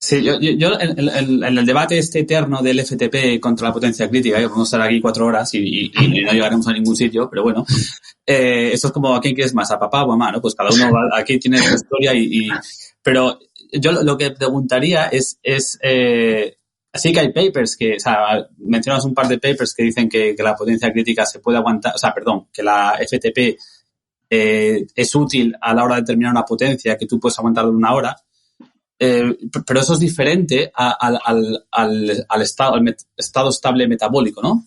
Sí, yo en el debate eterno del FTP contra la potencia crítica, que podemos estar aquí 4 horas y no llegaremos a ningún sitio, pero bueno, esto es como ¿a quién quieres más? ¿A papá o a mamá? ¿No? Pues cada uno aquí tiene su historia pero yo lo que preguntaría es así que hay papers que, o sea, mencionas un par de papers que dicen que la potencia crítica se puede aguantar, o sea, perdón, que la FTP es útil a la hora de determinar una potencia que tú puedes aguantar de 1 hora. Pero eso es diferente al estado estable metabólico, ¿no?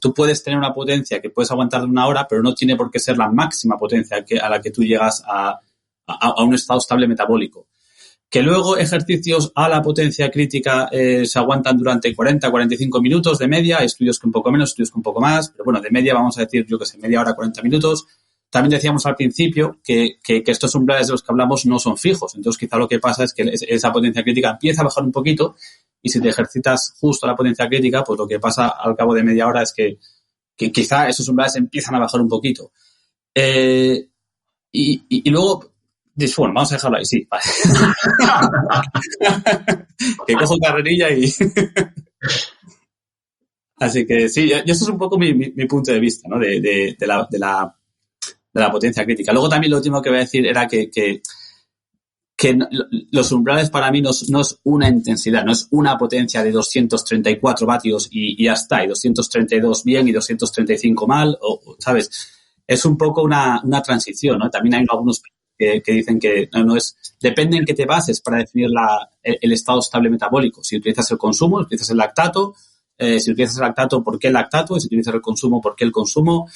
Tú puedes tener una potencia que puedes aguantar de 1 hora, pero no tiene por qué ser la máxima potencia a la que tú llegas a un estado estable metabólico. Que luego ejercicios a la potencia crítica se aguantan durante 40-45 minutos de media, hay estudios que un poco menos, estudios que un poco más, pero bueno, de media vamos a decir, yo que sé, media hora, 40 minutos. También decíamos al principio que estos umbrales de los que hablamos no son fijos. Entonces, quizá lo que pasa es que esa potencia crítica empieza a bajar un poquito y si te ejercitas justo a la potencia crítica, pues lo que pasa al cabo de media hora es que quizá esos umbrales empiezan a bajar un poquito. Y luego, bueno, vamos a dejarlo ahí, sí. Vale. Que cojo carrerilla y... Así que sí, yo esto es un poco mi punto de vista, ¿no? De la potencia crítica. Luego también lo último que voy a decir era que los umbrales para mí no es una intensidad, no es una potencia de 234 vatios y ya está, y 232 bien y 235 mal, ¿sabes? Es un poco una transición, ¿no? También hay algunos que dicen que no es... Depende en qué te bases para definir el estado estable metabólico. Si utilizas el consumo, si utilizas el lactato, si utilizas el lactato, ¿por qué el lactato? Si utilizas el consumo, ¿por qué el consumo?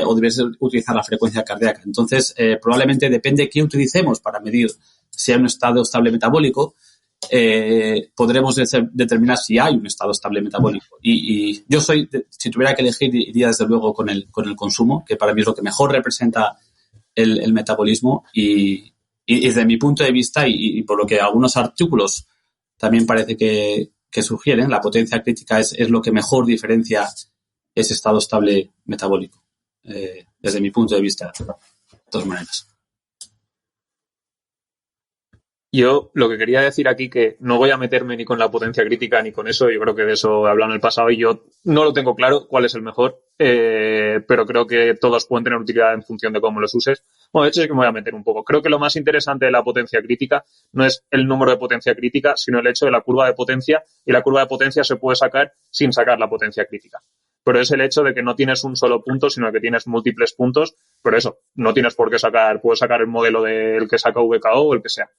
O debes utilizar la frecuencia cardíaca. Entonces, probablemente depende de qué utilicemos para medir si hay un estado estable metabólico, podremos determinar si hay un estado estable metabólico. Y yo si tuviera que elegir, iría desde luego con el consumo, que para mí es lo que mejor representa el metabolismo y Y desde mi punto de vista, y por lo que algunos artículos también parece que sugieren, la potencia crítica es lo que mejor diferencia ese estado estable metabólico, desde mi punto de vista, de todas maneras. Yo lo que quería decir aquí, que no voy a meterme ni con la potencia crítica ni con eso, yo creo que de eso he hablado en el pasado y yo no lo tengo claro cuál es el mejor, pero creo que todos pueden tener utilidad en función de cómo los uses. Bueno, de hecho es que me voy a meter un poco. Creo que lo más interesante de la potencia crítica no es el número de potencia crítica, sino el hecho de la curva de potencia, y la curva de potencia se puede sacar sin sacar la potencia crítica. Pero es el hecho de que no tienes un solo punto, sino que tienes múltiples puntos, pero eso, no tienes por qué puedes sacar el modelo del que saca VKO o el que sea.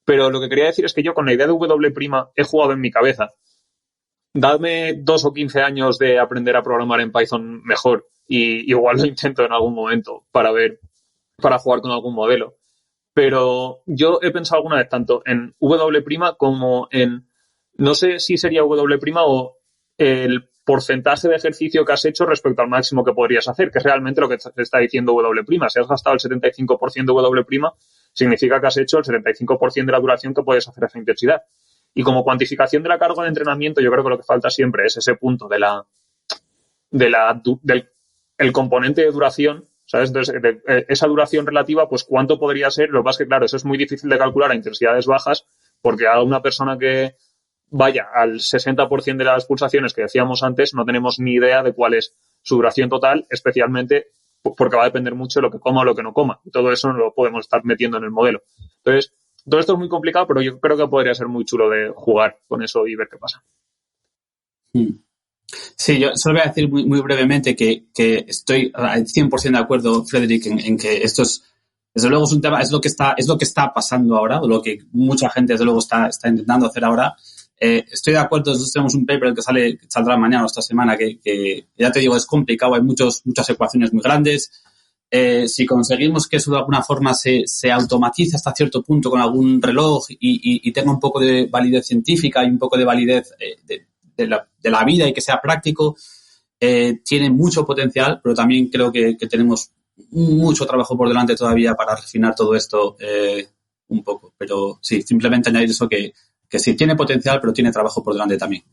Pero lo que quería decir es que yo con la idea de W' he jugado en mi cabeza. Dadme 2 o 15 años de aprender a programar en Python mejor y igual lo intento en algún momento para jugar con algún modelo. Pero yo he pensado alguna vez tanto en W' como en, no sé si sería W' o el porcentaje de ejercicio que has hecho respecto al máximo que podrías hacer, que es realmente lo que te está diciendo W'. Si has gastado el 75% de W', significa que has hecho el 75% de la duración que puedes hacer a esa intensidad. Y como cuantificación de la carga de entrenamiento, yo creo que lo que falta siempre es ese punto del componente de duración, ¿sabes? Entonces, esa duración relativa, pues cuánto podría ser. Lo que pasa es que, claro, eso es muy difícil de calcular a intensidades bajas, porque a una persona que vaya al 60% de las pulsaciones que decíamos antes, no tenemos ni idea de cuál es su duración total, especialmente porque va a depender mucho de lo que coma o lo que no coma. Y todo eso no lo podemos estar metiendo en el modelo. Entonces, todo esto es muy complicado, pero yo creo que podría ser muy chulo de jugar con eso y ver qué pasa. Sí, yo solo voy a decir muy brevemente que estoy al 100% de acuerdo, Frederick, en que esto es, desde luego, es un tema, es lo que está pasando ahora, o lo que mucha gente, desde luego, está intentando hacer ahora. Estoy de acuerdo, nosotros tenemos un paper que saldrá mañana o esta semana que ya te digo, es complicado, hay muchas ecuaciones muy grandes. Si conseguimos que eso de alguna forma se automatice hasta cierto punto con algún reloj y tenga un poco de validez científica y un poco de validez de la vida y que sea práctico, tiene mucho potencial, pero también creo que tenemos mucho trabajo por delante todavía para refinar todo esto un poco. Pero sí, simplemente añadir eso que sí, tiene potencial, pero tiene trabajo por delante también.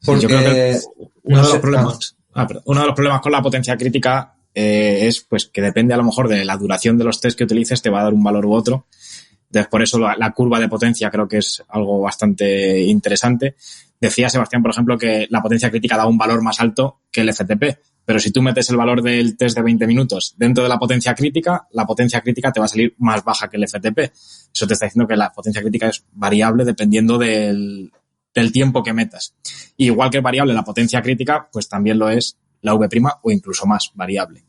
Porque yo creo que uno de los problemas con la potencia crítica es pues que depende a lo mejor de la duración de los test que utilices, te va a dar un valor u otro. Entonces, por eso la curva de potencia creo que es algo bastante interesante. Decía Sebastián, por ejemplo, que la potencia crítica da un valor más alto que el FTP, pero si tú metes el valor del test de 20 minutos dentro de la potencia crítica te va a salir más baja que el FTP. Eso te está diciendo que la potencia crítica es variable dependiendo del tiempo que metas. Y igual que es variable la potencia crítica, pues también lo es la V' o incluso más variable.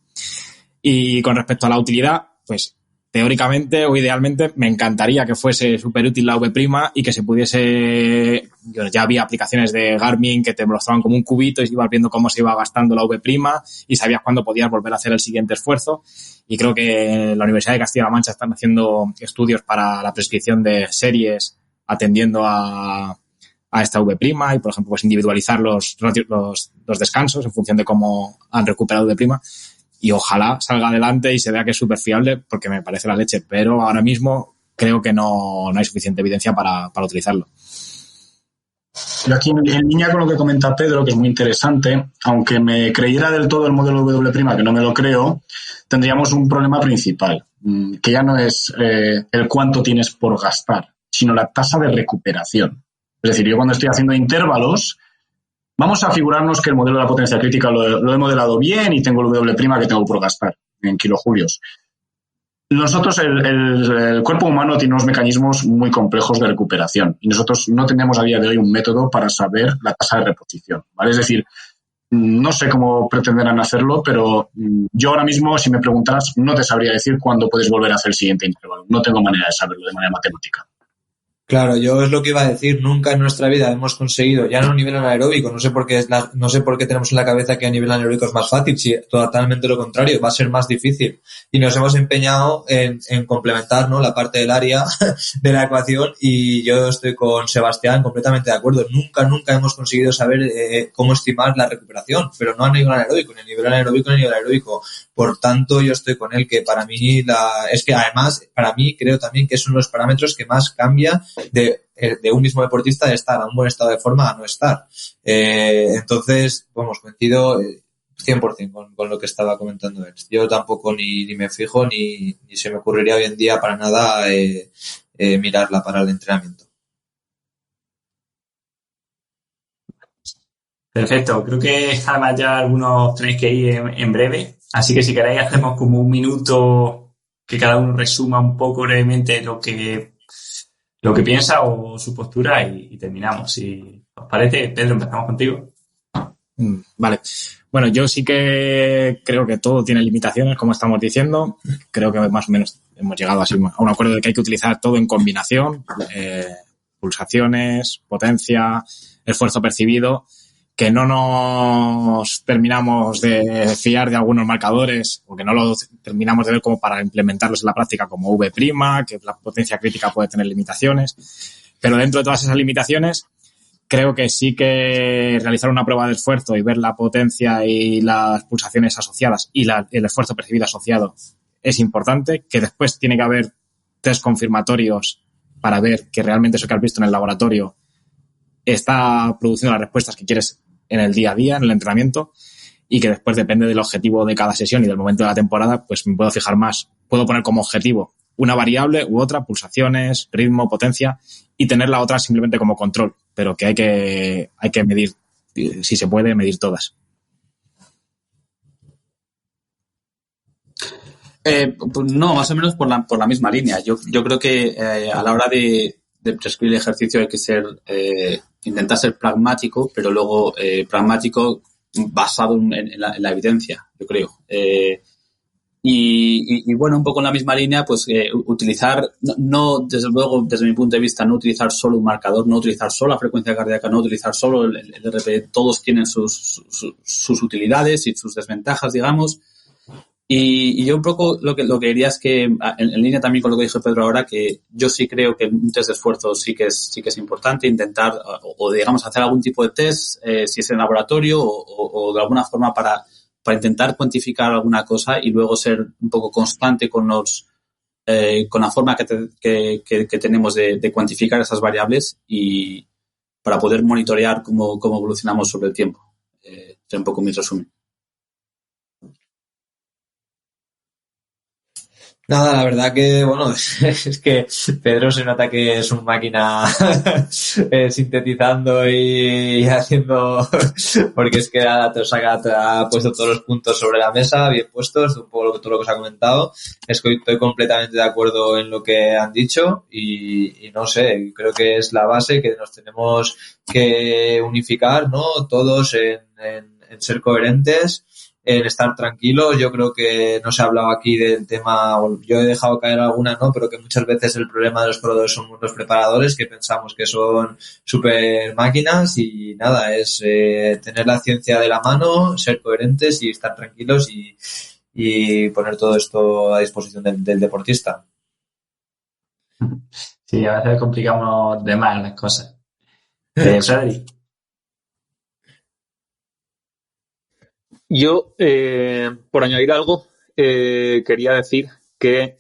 Y con respecto a la utilidad, pues teóricamente o idealmente me encantaría que fuese súper útil la V' y que se pudiese... Ya había aplicaciones de Garmin que te mostraban como un cubito y ibas viendo cómo se iba gastando la V' y sabías cuándo podías volver a hacer el siguiente esfuerzo. Y creo que la Universidad de Castilla-La Mancha están haciendo estudios para la prescripción de series atendiendo a esta V' y, por ejemplo, pues individualizar los descansos en función de cómo han recuperado V'. Y ojalá salga adelante y se vea que es súper fiable, porque me parece la leche. Pero ahora mismo creo que no hay suficiente evidencia para utilizarlo. Yo aquí en línea con lo que comenta Pedro, que es muy interesante, aunque me creyera del todo el modelo W', que no me lo creo, tendríamos un problema principal, que ya no es el cuánto tienes por gastar, sino la tasa de recuperación. Es decir, yo cuando estoy haciendo intervalos, vamos a figurarnos que el modelo de la potencia crítica lo he modelado bien y tengo el W' que tengo por gastar en kilojulios. Nosotros, el cuerpo humano tiene unos mecanismos muy complejos de recuperación y nosotros no tenemos a día de hoy un método para saber la tasa de reposición, ¿vale? Es decir, no sé cómo pretenderán hacerlo, pero yo ahora mismo, si me preguntaras, no te sabría decir cuándo puedes volver a hacer el siguiente intervalo. No tengo manera de saberlo de manera matemática. Claro, yo es lo que iba a decir, nunca en nuestra vida hemos conseguido, ya no a nivel anaeróbico, no sé por qué no sé por qué tenemos en la cabeza que a nivel anaeróbico es más fácil, si totalmente lo contrario, va a ser más difícil. Y nos hemos empeñado en complementar, ¿no?, la parte del área de la ecuación, y yo estoy con Sebastián completamente de acuerdo. Nunca hemos conseguido saber cómo estimar la recuperación, pero no a nivel anaeróbico, ni a nivel anaeróbico ni a nivel aeróbico. Por tanto, yo estoy con él, que para mí es que además, para mí creo también que son los parámetros que más cambia de un mismo deportista de estar a un buen estado de forma a no estar. Entonces, vamos, coincido 100% con lo que estaba comentando él. Yo tampoco ni me fijo ni se me ocurriría hoy en día para nada mirarla para el entrenamiento. Perfecto, creo que además ya algunos tenéis que ir en breve, así que si queréis hacemos como un minuto que cada uno resuma un poco brevemente lo que piensa o su postura y terminamos. Si os parece, Pedro, empezamos contigo. Vale. Bueno, yo sí que creo que todo tiene limitaciones, como estamos diciendo. Creo que más o menos hemos llegado así a un acuerdo de que hay que utilizar todo en combinación. Pulsaciones, potencia, esfuerzo percibido, que no nos terminamos de fiar de algunos marcadores o que no lo terminamos de ver como para implementarlos en la práctica como V', que la potencia crítica puede tener limitaciones. Pero dentro de todas esas limitaciones, creo que sí que realizar una prueba de esfuerzo y ver la potencia y las pulsaciones asociadas y el esfuerzo percibido asociado es importante, que después tiene que haber test confirmatorios para ver que realmente eso que has visto en el laboratorio está produciendo las respuestas que quieres en el día a día, en el entrenamiento, y que después depende del objetivo de cada sesión y del momento de la temporada, pues me puedo fijar más. Puedo poner como objetivo una variable u otra, pulsaciones, ritmo, potencia, y tener la otra simplemente como control, pero que hay que medir, si se puede, medir todas. Pues no, más o menos por la misma línea. Yo creo que a la hora de prescribir el ejercicio hay que intentar ser pragmático, pero luego pragmático basado en la evidencia, yo creo. Y bueno, un poco en la misma línea, pues utilizar, no, desde luego, desde mi punto de vista, no utilizar solo un marcador, no utilizar solo la frecuencia cardíaca, no utilizar solo el RP. Todos tienen sus utilidades y sus desventajas, digamos. Y yo un poco lo que diría es que, en línea también con lo que dijo Pedro ahora, que yo sí creo que un test de esfuerzo sí que es importante intentar, o digamos, hacer algún tipo de test, si es en laboratorio o de alguna forma para intentar cuantificar alguna cosa y luego ser un poco constante con la forma que tenemos de cuantificar esas variables y para poder monitorear cómo evolucionamos sobre el tiempo. Es un poco mi resumen. Nada, la verdad que, bueno, es que Pedro se nota que es un máquina sintetizando y haciendo, porque es que ha puesto todos los puntos sobre la mesa, bien puestos, un poco todo lo que os ha comentado. Es que estoy completamente de acuerdo en lo que han dicho y no sé, creo que es la base que nos tenemos que unificar, ¿no? Todos en ser coherentes, en estar tranquilos. Yo creo que no se ha hablado aquí del tema, yo he dejado caer alguna, ¿no? Pero que muchas veces el problema de los corredores son los preparadores, que pensamos que son super máquinas y nada, es tener la ciencia de la mano, ser coherentes y estar tranquilos y poner todo esto a disposición del deportista. Sí, a veces complicamos de más las cosas. Frederick. Yo, por añadir algo, quería decir que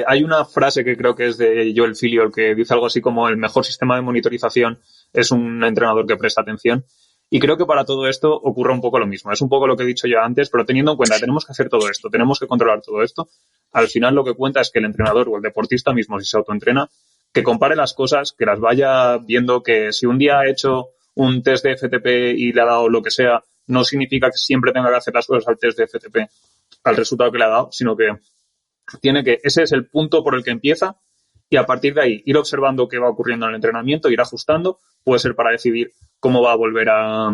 hay una frase que creo que es de Joel Filliol que dice algo así como el mejor sistema de monitorización es un entrenador que presta atención. Y creo que para todo esto ocurre un poco lo mismo. Es un poco lo que he dicho yo antes, pero teniendo en cuenta, tenemos que hacer todo esto, tenemos que controlar todo esto. Al final lo que cuenta es que el entrenador o el deportista mismo, si se autoentrena, que compare las cosas, que las vaya viendo, que si un día ha hecho un test de FTP y le ha dado lo que sea, no significa que siempre tenga que hacer las cosas al test de FTP, al resultado que le ha dado, sino que ese es el punto por el que empieza y a partir de ahí ir observando qué va ocurriendo en el entrenamiento, ir ajustando, puede ser para decidir cuándo va a volver a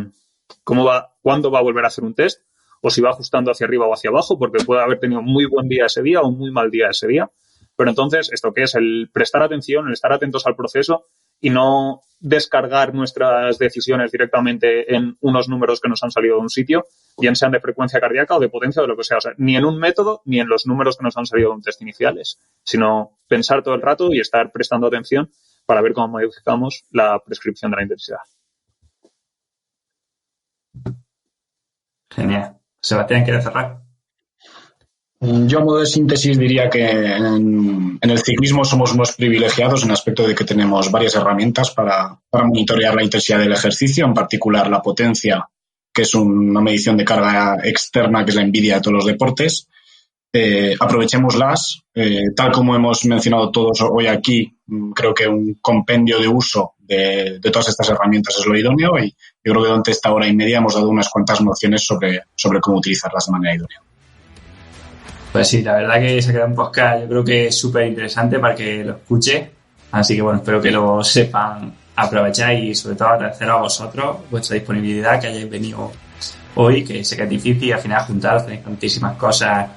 hacer un test o si va ajustando hacia arriba o hacia abajo, porque puede haber tenido un muy buen día ese día o un muy mal día ese día. Pero entonces, ¿esto qué es? El prestar atención, el estar atentos al proceso y no descargar nuestras decisiones directamente en unos números que nos han salido de un sitio, bien sean de frecuencia cardíaca o de potencia o de lo que sea. O sea, ni en un método ni en los números que nos han salido de un test iniciales, sino pensar todo el rato y estar prestando atención para ver cómo modificamos la prescripción de la intensidad. Genial. Sebastián, ¿quieres cerrar? Yo, a modo de síntesis, diría que en el ciclismo somos unos privilegiados en el aspecto de que tenemos varias herramientas para monitorear la intensidad del ejercicio, en particular la potencia, que es una medición de carga externa, que es la envidia de todos los deportes. Aprovechémoslas. Tal como hemos mencionado todos hoy aquí, creo que un compendio de uso de todas estas herramientas es lo idóneo, y yo creo que durante esta hora y media hemos dado unas cuantas nociones sobre cómo utilizarlas de manera idónea. Pues sí, la verdad que se ha quedado un podcast, yo creo que es súper interesante para que lo escuche. Así que bueno, espero que lo sepan aprovechar y sobre todo agradecer a vosotros vuestra disponibilidad, que hayáis venido hoy, que sé que es difícil al final juntaros, tenéis tantísimas cosas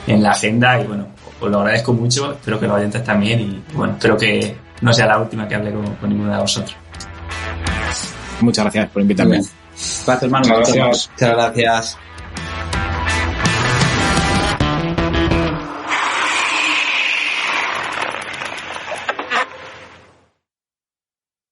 en la agenda y bueno, os lo agradezco mucho, espero que los oyentes también y bueno, espero que no sea la última que hable con ninguno de vosotros. Muchas gracias por invitarme. Gracias, hermano. Muchas gracias. Muchas gracias.